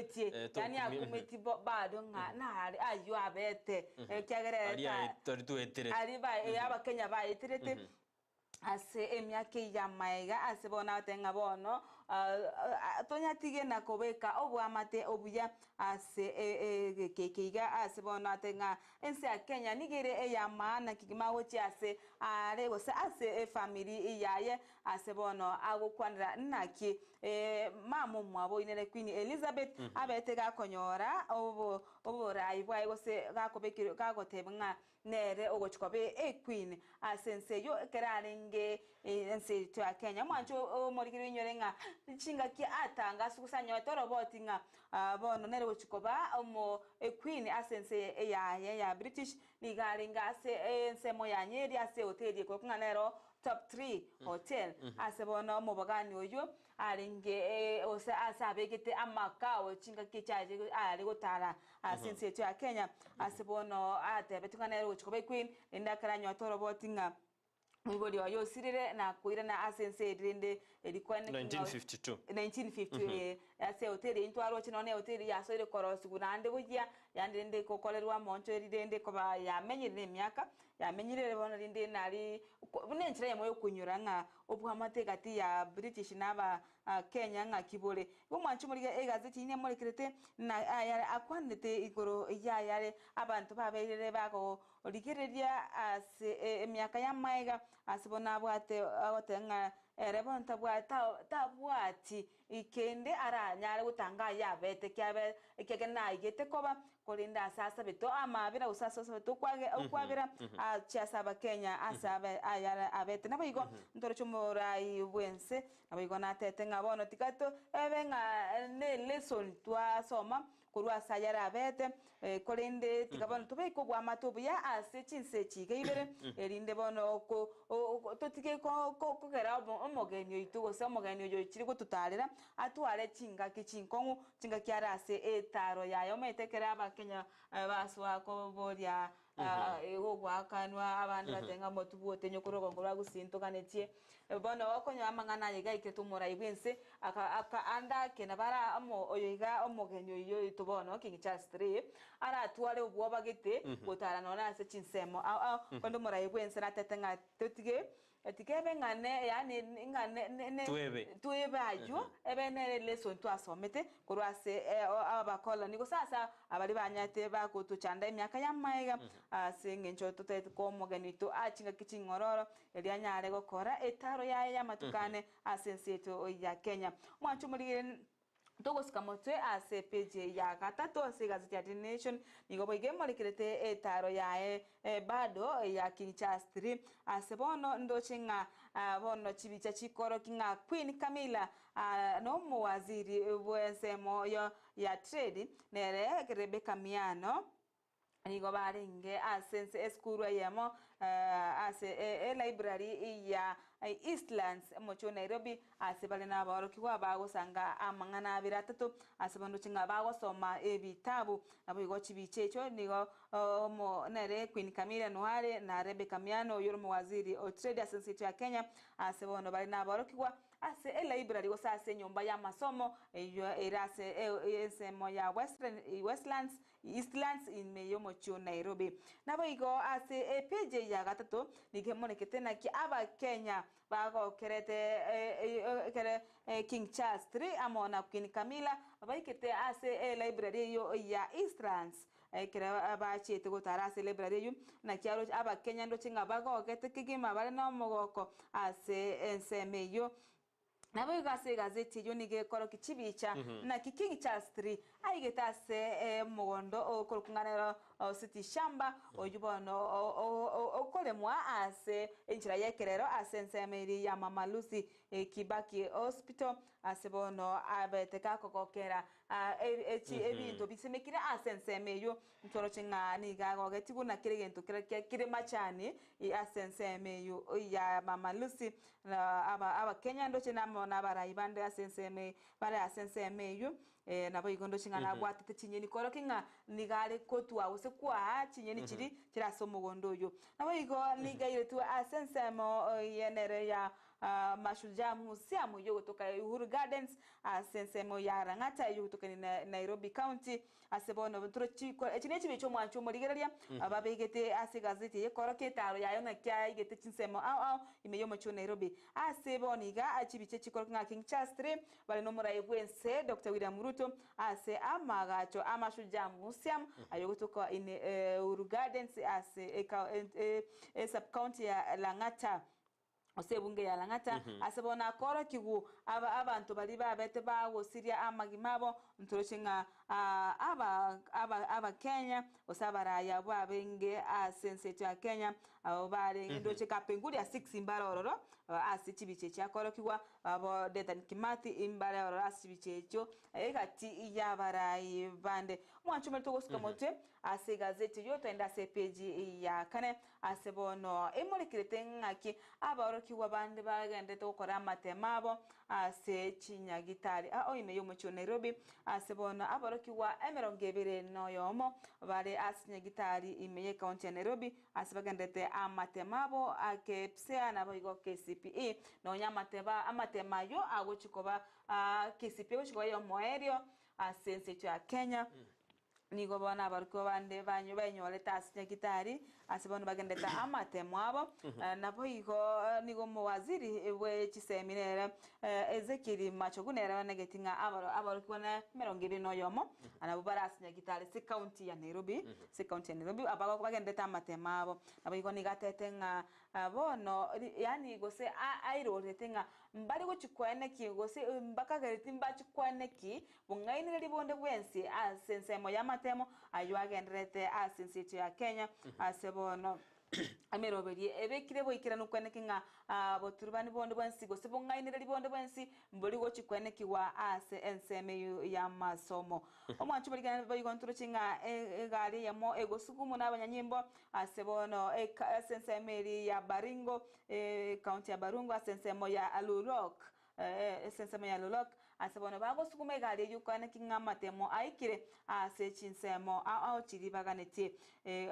yani akumeti bado na ari ayo abete kyagere ari ba abakenya ba etirete ase emyake ya maiga ase bona tenga bono tonya tige na kobeka obwamate obuya ase kekeiga ase bona tenga ense ya Kenya nigere ya maana kigima wochi ase are gose ase family yaye ase bono agokwanira naki mamo mwabo inere Queen Elizabeth abete ga konyora obo raibwa gose gakobekiro gagotebnga nere ogochikobe Queen asense yo kerane ense to Kenya mwanjo morigiro nyorenga chinga ki atanga sukusanya toroboti nga bono nere wochikoba omo Queen asense ya British nigaringa ase ense moya nyeri ase hoteli ko kunganero top 3 hotel asebono mubagani oyo aringe ose asabegete amakao chinga kichaje ari gotara asense to Kenya asebono ate betunganero wochikobe Queen ndakara nyotoro botinga Mwibodi wa yosirire na kuira na asense rinde ilikuwa 1952 ase hoteli into aro chinone hoteli ya soire korosi kunande bujia yandende kokolerwa moncho rinde koba ya menyire myaka ya menyire bona rinde nari bunenchira yamoyo kunyuranga obuhamate gati ya British naba Kenya nga kibole bo mwanchu muri egazeti ine muri kirete na akwanete igoro ya yare abantu baberere bako oligereria ase myaka ya maiga asibona abwate agotenga erebon tabwati ikende aranyare gutanga yabete kyabe ikegena igete koba kolinda sasa beto amabira usasa beto kwabira achasaba Kenya asabe ayara abete nabigo ndorocho morai bwense nabigo natete ngabono tikato ebenga ne lesson twa soma kurwa sayara abete kolinde tikabono tubeko bwa matubuya ase chinse chigibere erinde bono ko totike ko kera omogenyo itugo se omogenyo yo chiri gututarira atware chinga kichinkongu chinga kyarase etaro yayo metekera abakenya baswa ko boria ego gwakanwa abantu batenga motubu tenyo kurogongora gusintukanetie bono okonya amangana yiga iketumura ibwense aka anda kenabara amo oyiga omogenyo yo itubono King Charles 3 ara atware ubwo bagete gutarana na se chinsemo kondo mura ibwense natetenga totige etikebe ngane yani ngane tuebe ayo ebene lesson twasomete kurwase abakola niko sasa abali banyate bakutuchanda emyaka ya maiga sengencho tutete ko moganito achinga kichingororo elianyare gokora etaro ya matukane asenseto ya Kenya mwanchu muri Togo skamotwe ase page ya gatatu ase gazeti ya The Nation nigo boige molikirete etaro ya bado ya King Charles 3 ase bono ndochinga bono chibicha chikoro kinga Queen Camilla no muwaziri bwensemo ya trade nere Rebecca Miano nigo baringe asense eskuru yemo ase library ya Eastlands mocho Nairobi ase bale na baro kiwa bago sanga amangana biratatu ase bandu chinga bago soma ebitabu nabigo chibichecho nigo mo nere Queen Camilla Noire na Rebecca Miano yoro waziri o trade asense ya Kenya ase bono bale na baro kiwa ase library go sase nyumba ya masomo erase esemo ya Westlands Eastlands in meyo mocho Nairobi nabigo ase page ya gatatu nigemonekete na ki aba Kenya bago kerete kere King Charles 3 amona Queen Camilla baikete ase library yo ya Eastlands kere abachete gotarase library yo na kiaro aba Kenya ndo chinga bago kete kigima bale no mogoko ase ensemeyo nabo gazeti yo nige koro kichibicha na King Charles 3 aigeta se mogondo okolkunganero city shamba ojubono okolemwa ase enchira yekerero asensemeri ya Mama Lucy Kibaki Hospital asebono abeteka kokokera ebintu bisemekira asensemeyo ntoro chinga niga gogetibu na kirigento kire machani asensemeyo ya Mama Lucy aba Kenya ndo china na baraibande asenseme bare asensemeyo nabo igondo chinga na bwatete chinyeni koro kinga nigare kotwa use kwa chinyeni chiri kirasomo gondo yo nabo igo liga ile tu asensemo yenere ya mashujaa musiamu yo kutoka Uhuru Gardens asensemo ya Rangata yo kutoka Nairobi County asebono ntro chiko chinechi bicho mwancho murigereria ababegete asigazeti ye koro ketaro yayo na kya igete chinsemo imeyo mocho Nairobi aseboniga achibiche chikoro nga King Charles 3 bale no mura yegwense Dr. William Ruto ase amagacho amashujaa musiam ayo kutoka Uhuru Gardens ase sub county ya Langata osebunge ya Langata asebona koro kigu abantu bali babete bawo siria amagimabo ntorocinga aba Kenya osabara ya bwabenge asense ya Kenya abo bare ndoche kapenguri ya 6 imbara ororo asichibiche cha koro kigwa abo Dedan Kimathi imbara ororo asibichecho egati ya barai bande mwanchume to goskamote ase gazeti yo tenda se page ya kane asebono emolikirete ngaki aba kiwa bande bagende to kora matemabo ase chinya gitari oime yo mocho Nairobi asebono abaro aboroki wa emerongevere no yomo bare asinya gitari imeye county ya Nairobi asibagendete amatemabo akepsea na boigo KCPE no nyamateba amatemayo agochikoba KCPE gochikoba yo moerio asense ya Kenya nigo bona abaruko bande banyu benyole tasinya gitari asibona bagendeta amatemo abo nabo igo nigo muwaziri we chiseminere Ezekiri machogunera banegetinga abaruko na merongiri no yomo anabo barasinya gitari si county ya Nairobi abago bagendeta amatemo abo nabo igo nigatetenga bono yani gose airoretenga mbari gochikwene ki gose mbakagereti mbachikwane ki bungaine libonde bwensi asensemo ya matemo ayuagendrete asinsiti ya Kenya asebono ameroberi ebekire boikira nukwene kinga boturbani bonde bwensi gose bongainira libonde bwensi mboli gochi kwene kiwa ase enseme ya masomo omwanchu baligana bayigonturo kinga egari yamo egosugumu n'abanyanyimbo asebono enseme ya Baringo county ya Barungu asensemo ya Alurok esensema ya Lolok asebono bago sukume gari yukana kinga matemo aikire ase chinsemo ao chiri baganete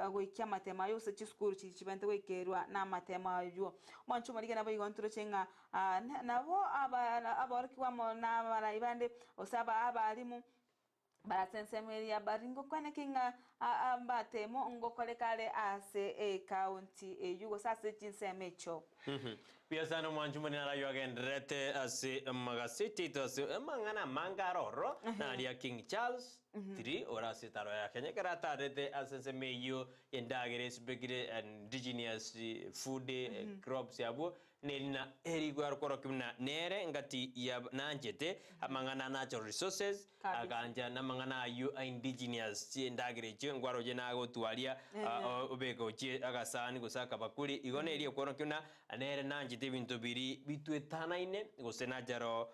agoikia matema yo se chiskuru chibente wekerwa na matema yo mwanchu marige nabo igonturo chenga nabo abarki wamo na baraibande osaba abalimu barasensemeri ya Baringo kwane kinga ambatemo ngokolekale ase county yugo sase chinsemecho Piasano mwanjumani na rayo agendrete ase magasiti to ase mangana mangaroro na ria King Charles 3 ora se taro ya Kenya karata rete ase meyo endagere spegire indigenous food crops yabo nena erigwar korokimna nere ngati ya nanjete amangana natural resources aganja na mangana yu indigenous endagere je ngwaro je na go tuaria obeko je agasani gusaka bakuri igone eri korokimna nere nanjete bintu biri bitwetanaine gusena jaro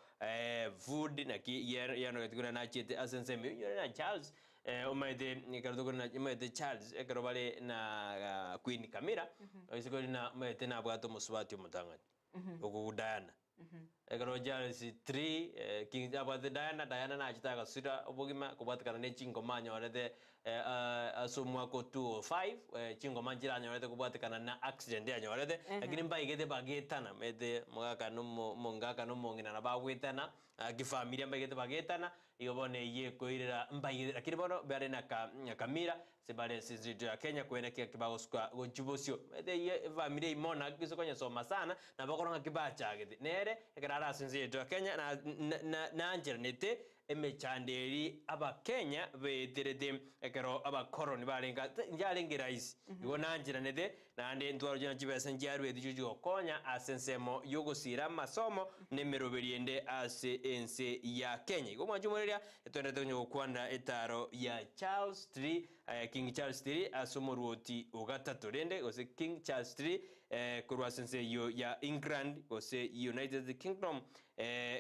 food na ki yano gatukuna na chete asense meyo na Charles umaide nikardogona umaide Charles ekarobale na Queen Camilla oisikoli na umaide na bwato muswati mutangani okugudana ekaro Charles 3 King abade Diana na chitaga sira obogima kubatakana ne chingoma nyorete asomwa ko 205 chingoma njira nyorete kubatakana na accident ya nyorete lakini mbaigete bagetana mede mugaka no mongaka no mongina na bagwetana gifamilia mbaigete bagetana igobone ye koirira mbaigete lakini bono bare na Camilla sebale sizito ya Kenya kuenekea kibagoswa gonchibosio mede ye familia imona kisokonya soma sana na bakoronga kibacha gete nere ekara sinzito ya Kenya na anjernete emechanderi aba Kenya beterete ekero aba koroni barenga njarengira isi igo nanjiranete nande ntwaro jana chibesa njaru edijujo konya asensemo yogosira masomo nemeroberiende ase ense ya Kenya igo mwanjumoreria etondete nyo kwanda etaro ya Charles 3 King Charles 3 asomoruoti ogatatu rende gose King Charles 3 kurwa sense yo ya England gose United Kingdom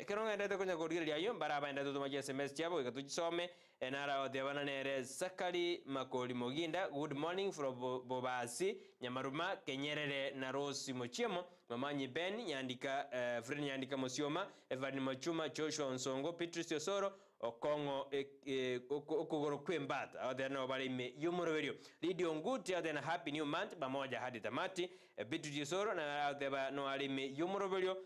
keronga ndete konya gorira yo baraba ndete to SMS chabo ikatuchisome enara odebana nere Sakari Makori Moginda good morning from Bobasi Nyamaruma Kenyerere na Rosi Mochiemo Mamanyi Ben nyandika friend nyandika Mosioma Evan Machuma Joshua Nsongo Petrus Yosoro Okongo okugoro kwembata odena obale ime yumoroverio Radio Nguti odena happy new month pamoja hadi tamati Petrus Yosoro na odeba no alime yumoroverio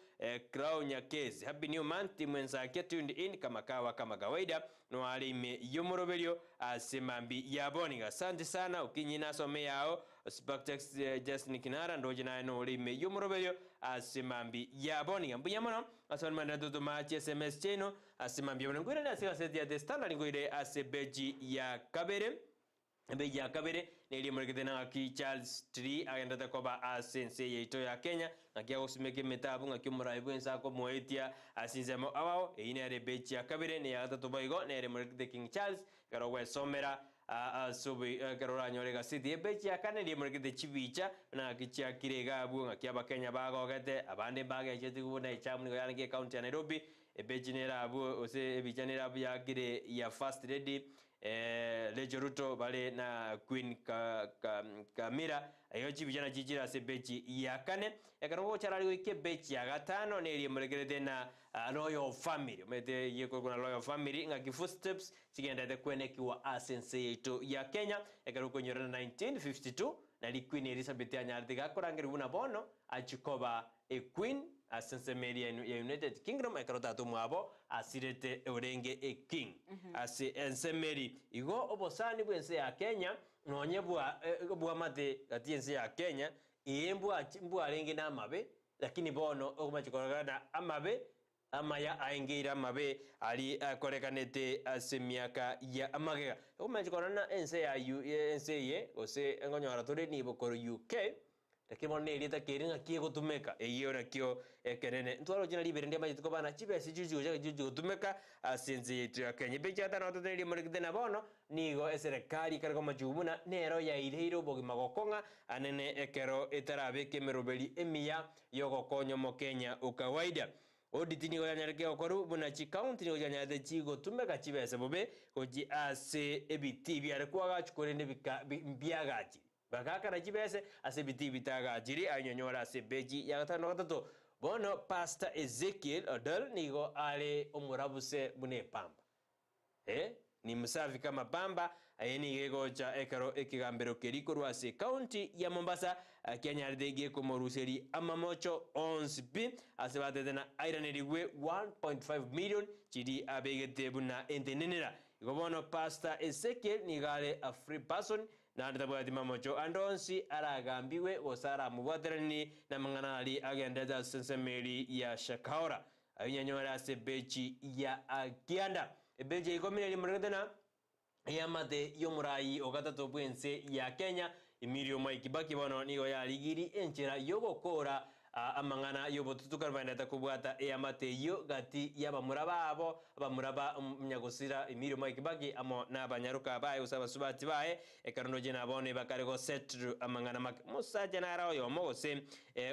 Crown Nyakezi happy new month Ensakia tuned in kama kawaida no alime yumoroverio asemambi yaboninga asante sana ukinyina some yao Spectex Justin Kinara ndoje na no alime yumoroverio asemambi yaboninga mbuyamono asone manado to machi SMS cheno asemambi yaboninga na seti ya Standard ngoire asebeji ya Kabere beji ya Kabere neli mreketena ki Charles 3 agenda takoba asense yeito ya Kenya nakia osimeke metabu ngakimuraibu ensako moetia asinzemo awao ine beji ya Kabere ne ya tatoboigo ne mrekete King Charles karogwe somera subi karora nyorega city ebechi akane ndi murikite chivicha na kicha kirega abu ngakiaba Kenya bago gete abande bage cheti kubona ichamu ngo yange county ya Nairobi ebechi nera abu ose ebicha nera abu ya kire ya first lady Lejo Ruto bale na Queen Kamira ayochi vijana jijira se bechi ya kane ekarongo charali wike bechi ya gatano neri muregerete na Royal Family mete yeko kuna Royal Family nga kifu steps chigenda de kwene kiwa asense yetu ya Kenya ekarongo nyorana 1952 na li Queen Elizabeth anyardiga korangeri buna bono achikoba a Queen asense Mary ya United Kingdom ekarota tumwabo asirete urenge a king ase ense Mary igo obosani bwense ya Kenya nonye bwa mate gati ense ya Kenya mbwa arenge na mabe lakini bono okumachikorakana amabe amaya aingira amabe ali akorekanete ase miaka ya amagega okumachikorana ense ya ense ye ose engonyora tore ni bokoro UK lakini mone ilita keringa kiego tumeka eyo nakio ekenene ntwaro jina libere ndia majitiko bana chibesi juju tumeka asenze yetu ya Kenya becha tano toteli morikite na bono nigo serikali kariko majubuna nero ya ireiro bogi magokonga anene ekero etarabe kemerobeli emia yogokonyo mo Kenya ukawaida Oditi nigo yanyareke okoru bunachi county nigo yanyade chigo tumeka chibese bobe koji ase ebiti byare kwaga chukorende biagaji bakaka na chibese ase biti bitaga jiri anyonyora ase beji ya gatano gatatu bono Pastor Ezekiel Odel nigo ale omurabuse bune pamba ni musafi kama pamba ayeni gegocha ekaro ekigambero keriko rwase county ya Mombasa kyanyardege ko moruseri amamocho onspi asebate na ironeriwe 1.5 million chidi abegete buna entenenera igobono Pastor Ezekiel nigale a free person na ndatabwati mamocho andonsi aragambiwe gosara mubwaterani na manganali agendeza sensemeli ya Shakaora ayanyanyora sebechi ya Kianda ebeje ikomine limuregana yamate yomurai ogatatu bwense ya Kenya Emilio Maikibaki bono nigo ya ligiri enchera yogokora amangana yobotutuka rwanda kubwata yamate yo gati yabamuraba abo bamuraba myagosira Emilio Maikibaki amo nabanyaruka bae usaba subati bae ekarono jena bone bakarego set amangana musaja nara yo mogose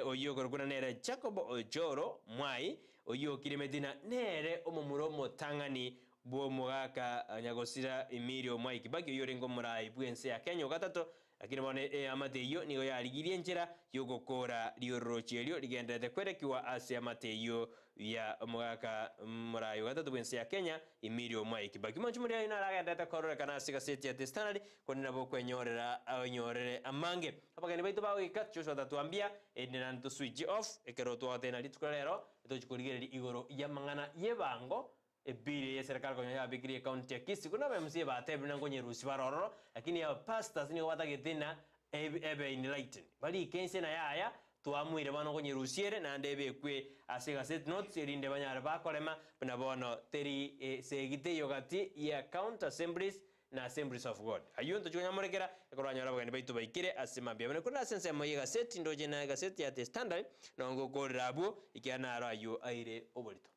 oyo gorguna nere Jacob Ojoro mwai oyo kirimedina nere omumuro motangani bo mugaka nyagosira Emilio Maikibaki yorengo murai bwense ya Kenya gatatu lakini bone amateyo nigo yarigirie njera yogokora riorochielio ligendete kwerekiwa ase amateyo ya mugaka murai gatatu bwense ya Kenya Emilio Maikibaki manchumuri ina ragendete korora kana sigaseti ya Standard konina bo kwenyorera abanyorere amange abagani baito bawe katcho tatuambia endena to switch off ekero to atena litukorero etochikurigeri igoro ya mangana yebango ebiri ya serikali kwa ya bigiri county ya Kisii kuna bemsie batebu nango nyerusi baroro lakini ya pastors ni watagetina ebe enlighten bali kense na yaya tuamwire bano nyerusiere na ndebe kwe asega set notes erinde banyara bakolema bana bono teri segite yogati ya county assemblies na Assemblies of God ayunto chonyamorekera ekoranyara bagani baitu baikire asemambia bene kuna sense moyega set ndoje na gazeti ya The Standard nongo korabo ikiana ayo aire obolito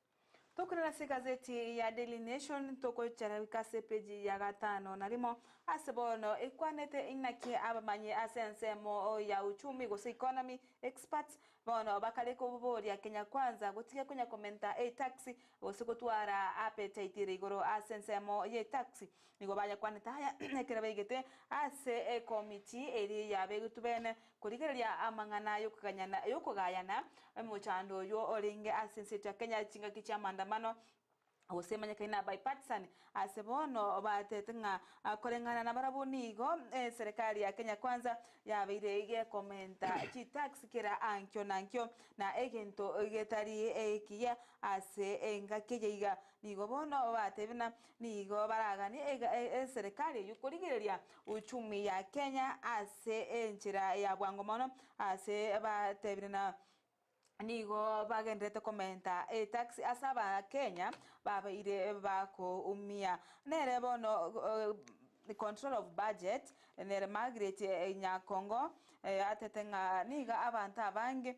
Tukurira si gazeti ya Daily Nation toko charabika sepeji ya gatano narimo asebono ikwanete inaki abamanye asensemo ya uchumi gose economy experts bono bakaleko bubori ya Kenya kwanza gutiga kunya komenta taxi gose gutwara appetite rigoro asensemo ye taxi nigo baya kwaneta haya ekirabegete ase committee eri ya begutubene kurigeria amangana yokugayana muchando yo oringe asense ya Kenya chinga kichama mano osemanya kaina bipartisan asebono batetenga korengana na barabunigo serikali ya Kenya kwanza ya beirege komenta chi tax kira ankyo na egento getari ekiya ase engakejeiga nigo bono batebina nigo baragani serikali yukurigereria uchumi ya Kenya ase enchira ya bwangomono ase batebina nigo bagendete komenta taxi asaba Kenya babaire bako umia nere bono the control of budget nere Margaret Nyakongo atetenga niga abantu abange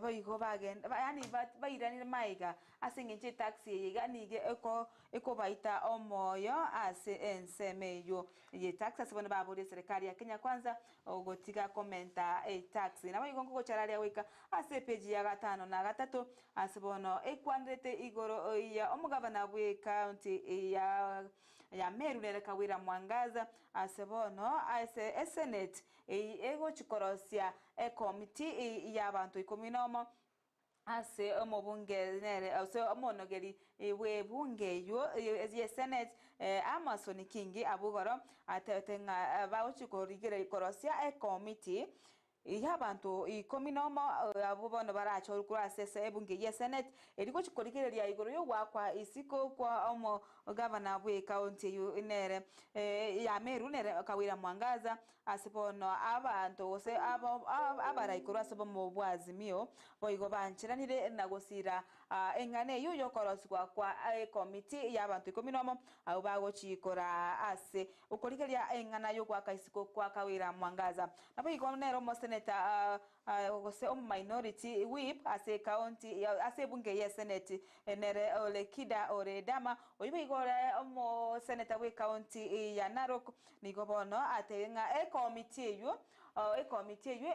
boigo bagenda yani bairanire maiga asinginche taxi yiga nige eko baita omoyo ase ensemeyo ye taxi asibone baburi serikali ya Kenya Kwanza ogotiga komenta taxi na boigo ngochararia wika ase page ya 5 na 3 asibono ekwandete igoro ya omugavana bwe county ya Meru nere Kawira Mwangaza asebono ase Senate ego chikorosia committee ya abantu 10 ase omobunge nere ase omonogeri we bunge yo ye Senate Amason Kingi abugoro atetenga bauchikorigere ikorosia committee abantu 10 abo bono baracho kuri sese ebunge ye Senate eriko chikorigereria igoro yo gwakwa isiko kwa omo governor bwe county yu nere ya Meru nere Kawira Mwangaza asibono abantu ose abara ikoro asebo mu bwazimio boigo banchiranire nagosira engane yo yokoroswa kwa committee y'abantu 10 abo bagochikora ase ukorigeria engana yo gwaka isiko kwa Kawira Mwangaza naboigo nero mo gose minority whip ase county ase bunge ye Senate nere Olekida Oredama oyibigore omo senator we county ya Narok nigobono atenga committee yu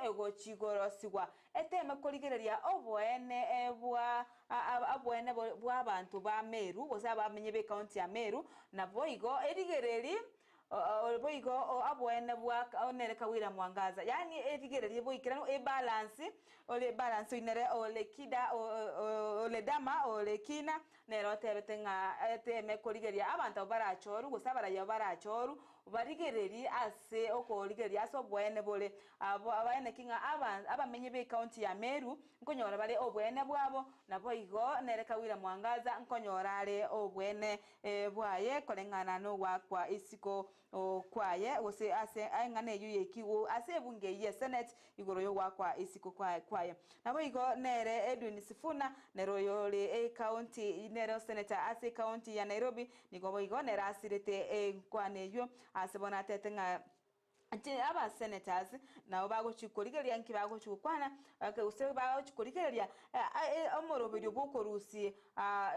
egochigorosiwa eteme korigereria obwene abwene bwa abantu ba Meru gose abamenye be county ya Meru na boigo erigereri boigo abwene bwa onere Kawira Mwangaza yani erigererie boikirano balance inere Olekida Oledama Olekina nero tebetenga eteme korigeria abantu barachoru gusabara ya barachoru barigereri ase okorigeria so bwene bole abane kinga abamenye be county ya Meru nkonyora bale obwene bwabo na boigo nere Kawira Mwangaza nkonyorare obwene bwaye kolengana no wakwa isiko kwaye ose ase angane yuyekiwo ase bunge ye Senate igoro yo wakwa isiko kwaye nabo igo nere Edwin Sifuna nero yole county nero senator ase county ya Nairobi nigo igo nera asirete kwane yo asebona tetenga ati aba senators na bago chikorigeria nki bago chukwana use bago chikorigeria omorobiri bokorusi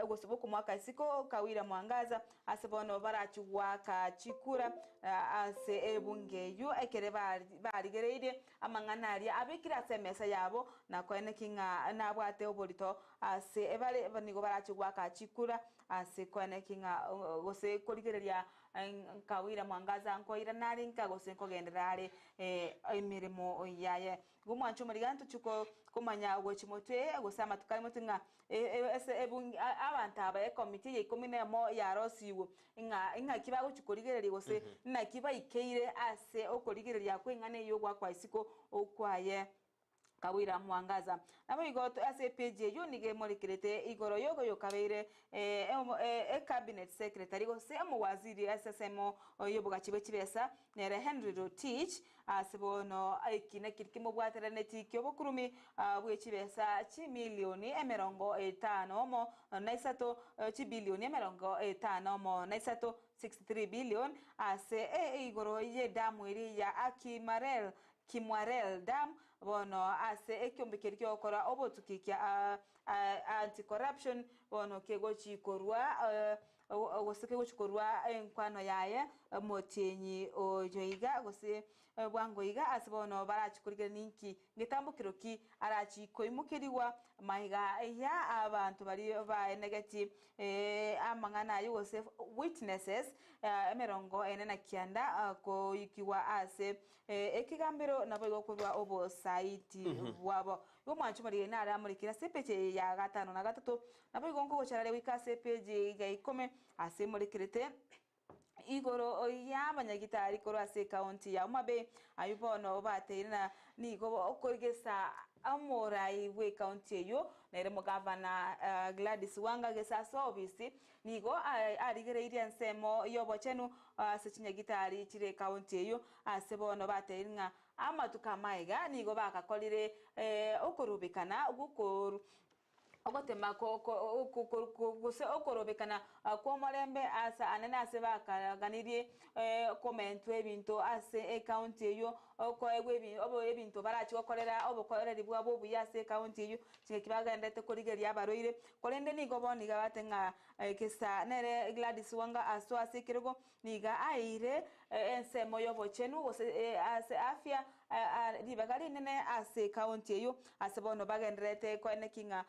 egosibuko mwaka isiko Kawira Mwangaza asebono barachugwaka chikura ase ebunge yu ekere barigereire amanganari abikira semesa yabo na kwene kinga nabwate oborito ase ebale banigo barachugwaka chikura ase kwene kinga gose korigeria Kawira Mwangaza nkoira nari nkagose nkogenderare emirimo yaye gumwancho murigantu chuko kumanya gochimotwe gosama tukari mutinga abantu aba committee yekomine mo ya rosiwo inga kibago chikorigereri gose na kiba ikeire ase okorigereria kwengane yo gwakwa isiko okwaye Kawira Mwangaza nabo igoto ase page yo nige molikirete igoro yogo yokabeire cabinet secretary go semo waziri SSMO yobuga chibesa nere Henry Rotich asibono aikine kirikimo bwaterane tikyo bokurumi bwechibesa chi milioni 50 mo naisato chi bilioni 50 mo naisato 63 billion ase igoro ye damu iri ya Kimwarel dam bono ase ekyombekeriki okora obotukikia anti corruption bono kegochi korwa ogoseke gochikorwa enkwano yaye motenyi ojoiga gose bwangoiga asibono barachikurige ninki ngetambukiroki arachi koimukiriwa maiga ya abantu bari ba negative amangana yose witnesses emerongo enena kianda ko ikiwa ase ekigambiro nabo gokorwa obo site wabo gomwancho muri nara muri kira sepeche ya 5 na 3 nabo gonko gochara wika sepeche ga 10 ase muri kirete igoro y'abanyagitari koro ase county ya Umabe ayubono baterina nigo okorigesa amorai we county yo nere mugavana Gladys Wanga gesa service nigo arigereire nsemo yobo chenu ase chinyagitari chire county yo ase bono baterina amatuka maiga nigo bakakolire okorubikana ogotema guse okorobekana kwa morembe asa anene ase bakaganirie comment ebintu ase account eyo oko ebintu barachi gokorera obokoreri bwa bobu yase account eyo kibagendete kurigeria abaroire korende nigo boniga batenga kesa nere Gladys Wanga aso ase kirego niga aire ensemo yobochenu gose ase afya libagari nene ase account eyo ase bono bagenderete kwene kinga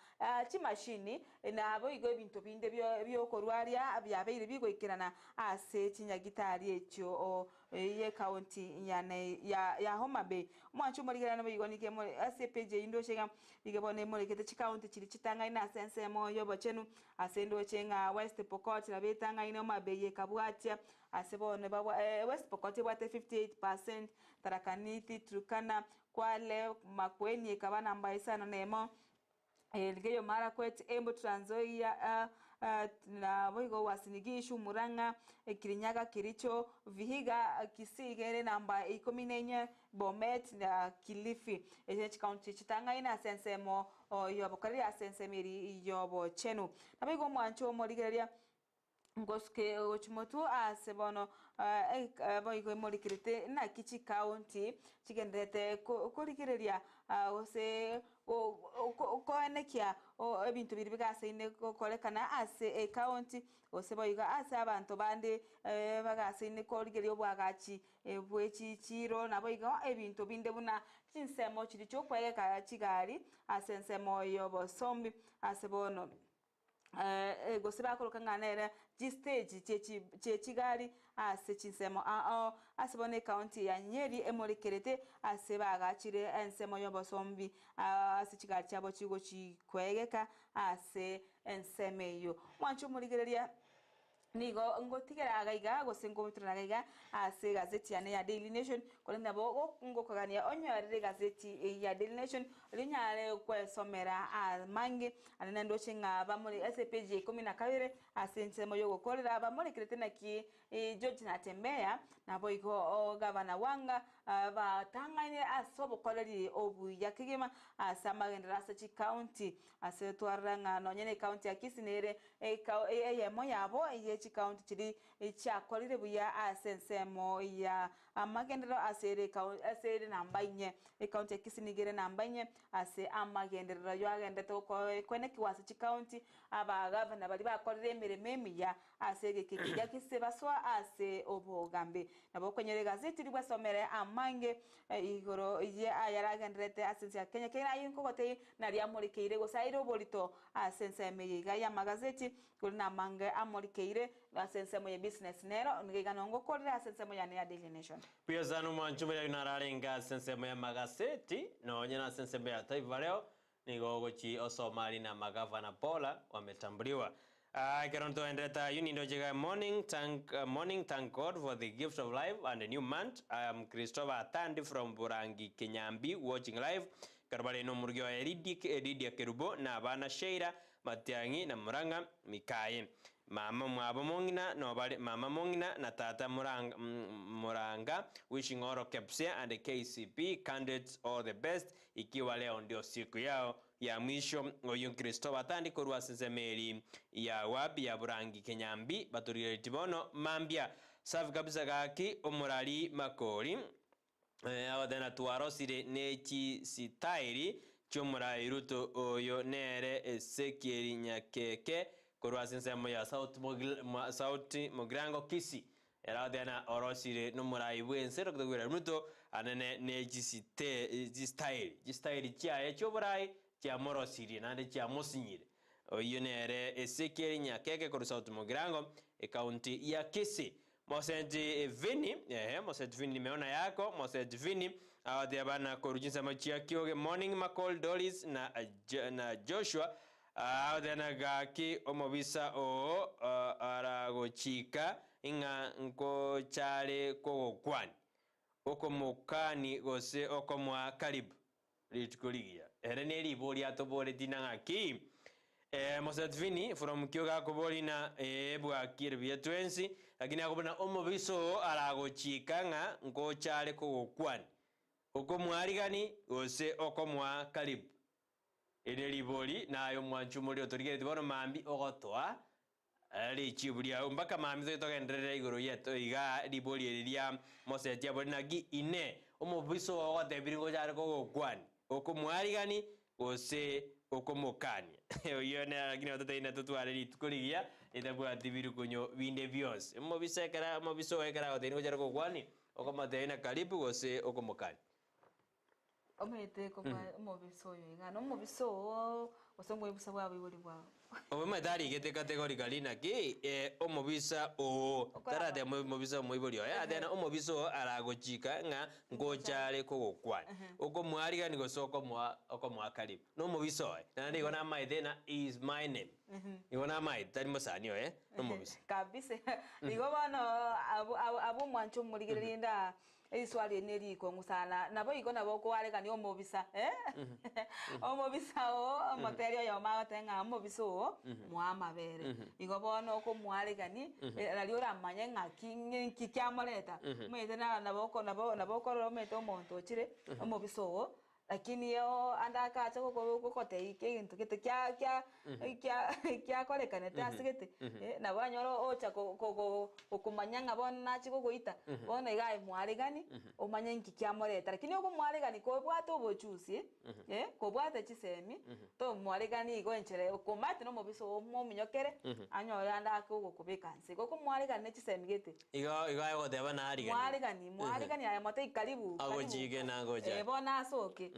chimashini na abo igo ebintu binde byo korwaria byabeire bigoikirana ase chinyagitari ekyo ye county ya Homa Bay mwanchu murigana bigonike ase page indo chega igebone murekete chi county chiri chitanga ina sense mo yobochenu ase ndo chenga West Pokot na betanga ina Homa Bay kabwatia ase bone West Pokot bwate 58% Tarakaniti Turkana Kwale Makueni kabana mbaisana nemo Elgeyo Marakwet Embu Trans Nzoia na boigo Wasinigishu Muranga Kirinyaga Kiricho Vihiga Kisii gere namba 14 Bomet na Kilifi eje county chitanga ina sensemo yobokoreri asensemiri yobo chenu na boigo mwancho morigeria ngoske ochimotu asebono boigo morikirite na kichi county chigendete kurikireria ose koenekia ebintu biri bigase ine korekana ase county ose boiga ase abantu bande bagase ine korigeria obwagachi bwechi chiro na boiga ebintu binde buna chinsemo chiri chokwegeka chigari ase nsemo yobo sombi ase bono gose bakoroka nganera stage chechigari ase chinsemo ase bone county ya Nyeri emorikerete ase bagachire ensemo yobosombi ase chigari chabo chigo chikwegeka ase ensemeyo mwanchu murigereria nigo ngotigera agaiga gosengo mitragaiga ase gazeti ya Daily Nation kolenda bo ngokogania onyorere gazeti ya Daily Nation linyare kwesomera amange anendo chinga bamuri ase page 12 ase nsemo yogo kolera bamuri kirete na ki George Natembea na boigo gavana Wanga batangane asobo koleri obu yakigema ase magendera ase chi county ase twaranga no nyene county ya Kisinere yemo yabo county chiri chakorire buya asensemo ya amagendero asere namba inye county ya Kisinigere namba inye ase amagendero yo agendete kwene kiwase chi county aba governor bali bakorire emirememi ya asege kikija kisebaswa ase obogambe nabo kwenyere gazeti libwasomere amange igoro ye ayaragendete asense ya Kenya Kenya yinkogote nari amurikeire gosaire obolito asenseme yiga ya magazeti kulina mange amurikeire asensemo ya business nero ngigano ngokorera asensemo ya Daily Nation pia zanu mwanchume ya nararenga asensemo ya magazeti no nyana asensemo ya Taifa Leo nigogochi osomali na magavana Pola wametambuliwa Keronto endeta unindo jega morning thank God for the gift of life and a new month. I am Christopher Tandi from Burangi Kenyambi watching live Karbale no murgyo Edidia Kerubo na bana Sheira Matiangi na Muranga Mikaye Mama Mwabamongina no bali Mama Mongina na Tata Muranga wishing Oro Kepsia and the KCP candidates all the best ikiwa leo ndio siku yao ya mwisho oyu Christopher Tandi korwa sensemeri ya wabi ya Burangi Kenyambi baturire tibono mambia safi kabisa gaki omurali Makori awadena tuwarosire nechi sitairi chomura iruto oyo nere Sekieri Nyakeke korwa sensemo ya sauti Mogrango Kisii eradena orosire numurai wensero kugwira ruto anene nechi sitairi chia choburai chia morosiri nande chia mosinyire oyo nere Sekieri Nyakeke korwa sauti Mogrango county ya Kisii Mosenti Vini, Mosenti Vini nimeona yako, Mosenti Vini, awade bana korujinsa machia kioge morning Makol Doris na Joshua, awade na gaki omobisa aragochika inga nko chale kogo kwani. Oko mokani gose oko mwa karibu. Litukoligia. Neli boli atobole dinangaki. Mosenti Vini from Kyoga Koboli na bwa kiribia twensi lakini akobona omobiso aragochika nga ngochale ko kwani uko mwari gani ose oko mwa karibu ene liboli nayo mwanchu muri otorigete bono mambi ogotwa ali chibulia mpaka mambi zo togenderera iguru yeto iga liboli elia mosetia boli nagi ine omubiso ogotebiri ngo jare ko kwani okomwarigani gose okomokania oyone agina ototeina tutware litukurigia itabwa tibiru kunyo binde byose omubisekera omubiso wekera oteni ngo jare ko kwani okomateina karibu gose okomokania omete kopa omobiso yo ngano omobiso osongwe busa bwa bibuli bwa obe matari gete categorically na ki omobisa o tarate omobisa moibuli ya adena omobiso aragochika nga ngochare kogokwana okomwariga ni gosoko mwa karibu no mobiso na ndi gona maidena is my name igona maid tari mosani yo no mobisa kabisa igo bano abo mwancho muligirinda iswali neri ko ngusana nabo igo nabo ko arega ni omobisa omobisa o materia yo matenga omobiso mwamabere igo bono ko mwaregani ralio ramanye ngaki kyamoreta mwete nabo ko romete omonto chire omobiso lakini yo andaka acha kokote ikintu kite kya korekane tasigete na banyoro ocha kokumanyanga bona chiko goita bona igai mwaregani omanye nkikya moreta lakini ogo mwaregani ko bwato bochusi ko bwata chisemi to mwaregani igo enchere komate no mobiso mo minyokere anyora andaka kokubikanse ko mwaregani chisemi gete igo yo deba na arigani mwaregani aya mate karibu agochige na goja bona asoke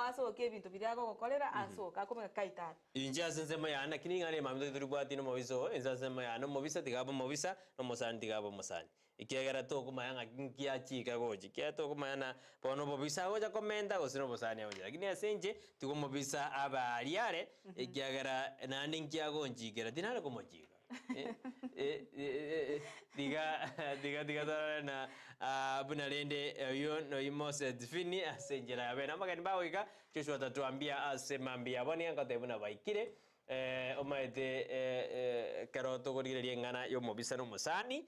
asoke bintu birago gokorera asoka akomeka kaitata inja sensema yana kiningane mamdo turibwati no mobiso inza sema yana mobisa tigabo mobisa no mosani tigabo mosani ikegera to kumayanga kinkia chika goji kia to kumayana pono mobisa goja komenda gosino mosani goja lakini asenje tigo mobisa abariare ikegera nandi nkia gonjigera dinara komojiga diga na bunalende yo no imose difini asenjera abena magani bawiga Joshua tatuambia asemambia boni angote buna baikire omaite karoto gorigereria ngana yo mobisa no musani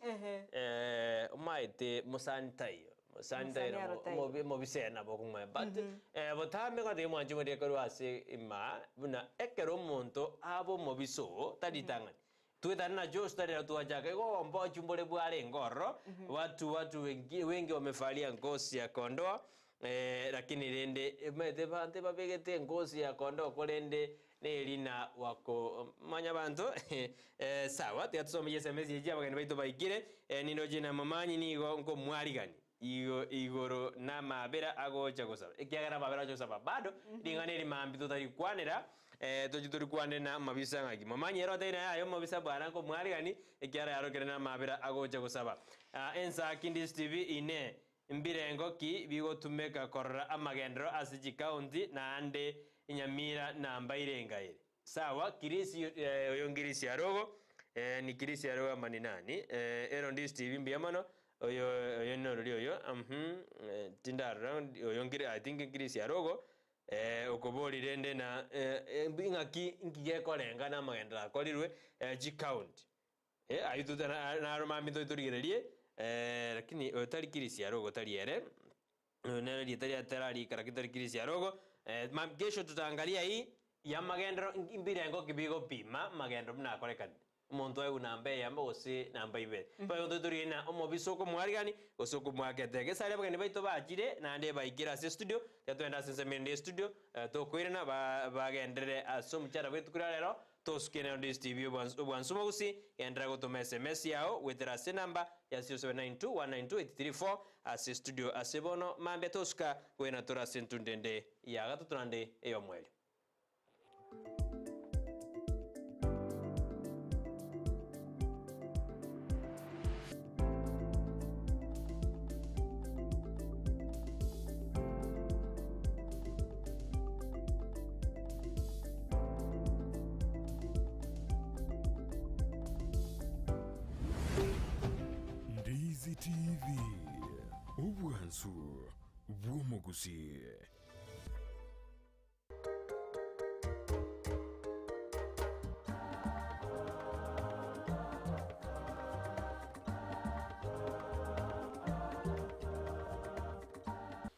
omaite musani tayo Santa mobise na bokumwe but botame ko de mwanju muri ko ase ima buna ekero monto abo mobiso taditangani tueta na Josh tare tu ajaka go mbo chumbole bwale ngoro watu wengi wamefalia ngozi ya kondoo lakini rende mete bante babegete ngozi ya kondoo kolende nelina wako manya bantu sawa tusomeye SMS yeje abageni baito baikire nino jina mamanyi nigo ngo mwarigani igoro na mabera agocha gusaba ikiagara mabera agocha gusaba bado ringane rimambi tutari kwanera tujituri kwane na mabisa ngaki mamanyi ero taina yayo mabisa bwana ngo mwarigani ikiara yaro kerena mabera agocha gusaba Ensakia Ndizi TV ine mbirengo ki bigotumeka korra amagendro asiji county na ande Nyamira na mbairengaire sawa Kisii oyongirisi arogo ni Kisii arogo amani nani ero Ndizi TV mbiyamano oyo no ryo tindara oyongire I think Kisii arogo okobori rende na ngaki ngige korenga na magendra korirwe ji county ayitu na romami to turigererie lakini otari Kisii arogo tariere nero litari atarari karakitari Kisii arogo kesho tutaangalia hii ya magendro imbirengo kibigo pima magendro mna korekana umuntu ayo nambe yamba gose namba ibe bayo turi na omobiso ko mwarigani osoko mwaketege sare bagani baito bajire nande bayigira se studio tatwenda sense mende studio to kwirena bagendere asomchara betu kurarero to skena Ndizi TV obwansumo gusi endra go to SMS yao wetera se namba ya 0792192834 ase studio asebono mambe toska kwena tora sentundende ya gatutrande eyo mweli Ndizi TV ubwansu bw'omugusi.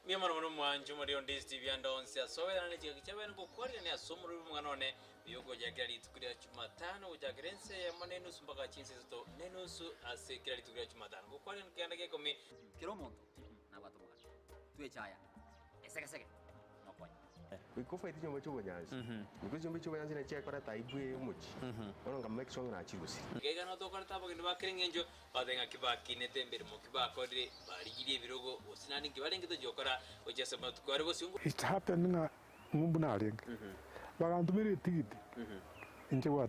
Miyamano mono mwanju muri on Ndizi TV and onse asowera ne chikichabe ngo kwari ne asomuru mwanone biyogo jakira tukuria Jumatano ujagirense ya maneno sumbaka chinse to nenusu asekira tukuria Jumatano ngo kwari nkenda ke komi kiro mondo na watu mwana tuwe chaya eseke nokonya Wikofa iti chombo chobo nyanzi. Because chombo chobo nyanzi na chia kora taibwe umuchi. Ono nga make sure na chirusi. Kega no to karta bagini bakirengenjo badenga kibaki netembere mo kibako dire barigiriye birogo osinani kibarenge to jokora ojese matukore bosungu. It happened nga ngumbu na alenga. Bagantumire tigiti. Inche wa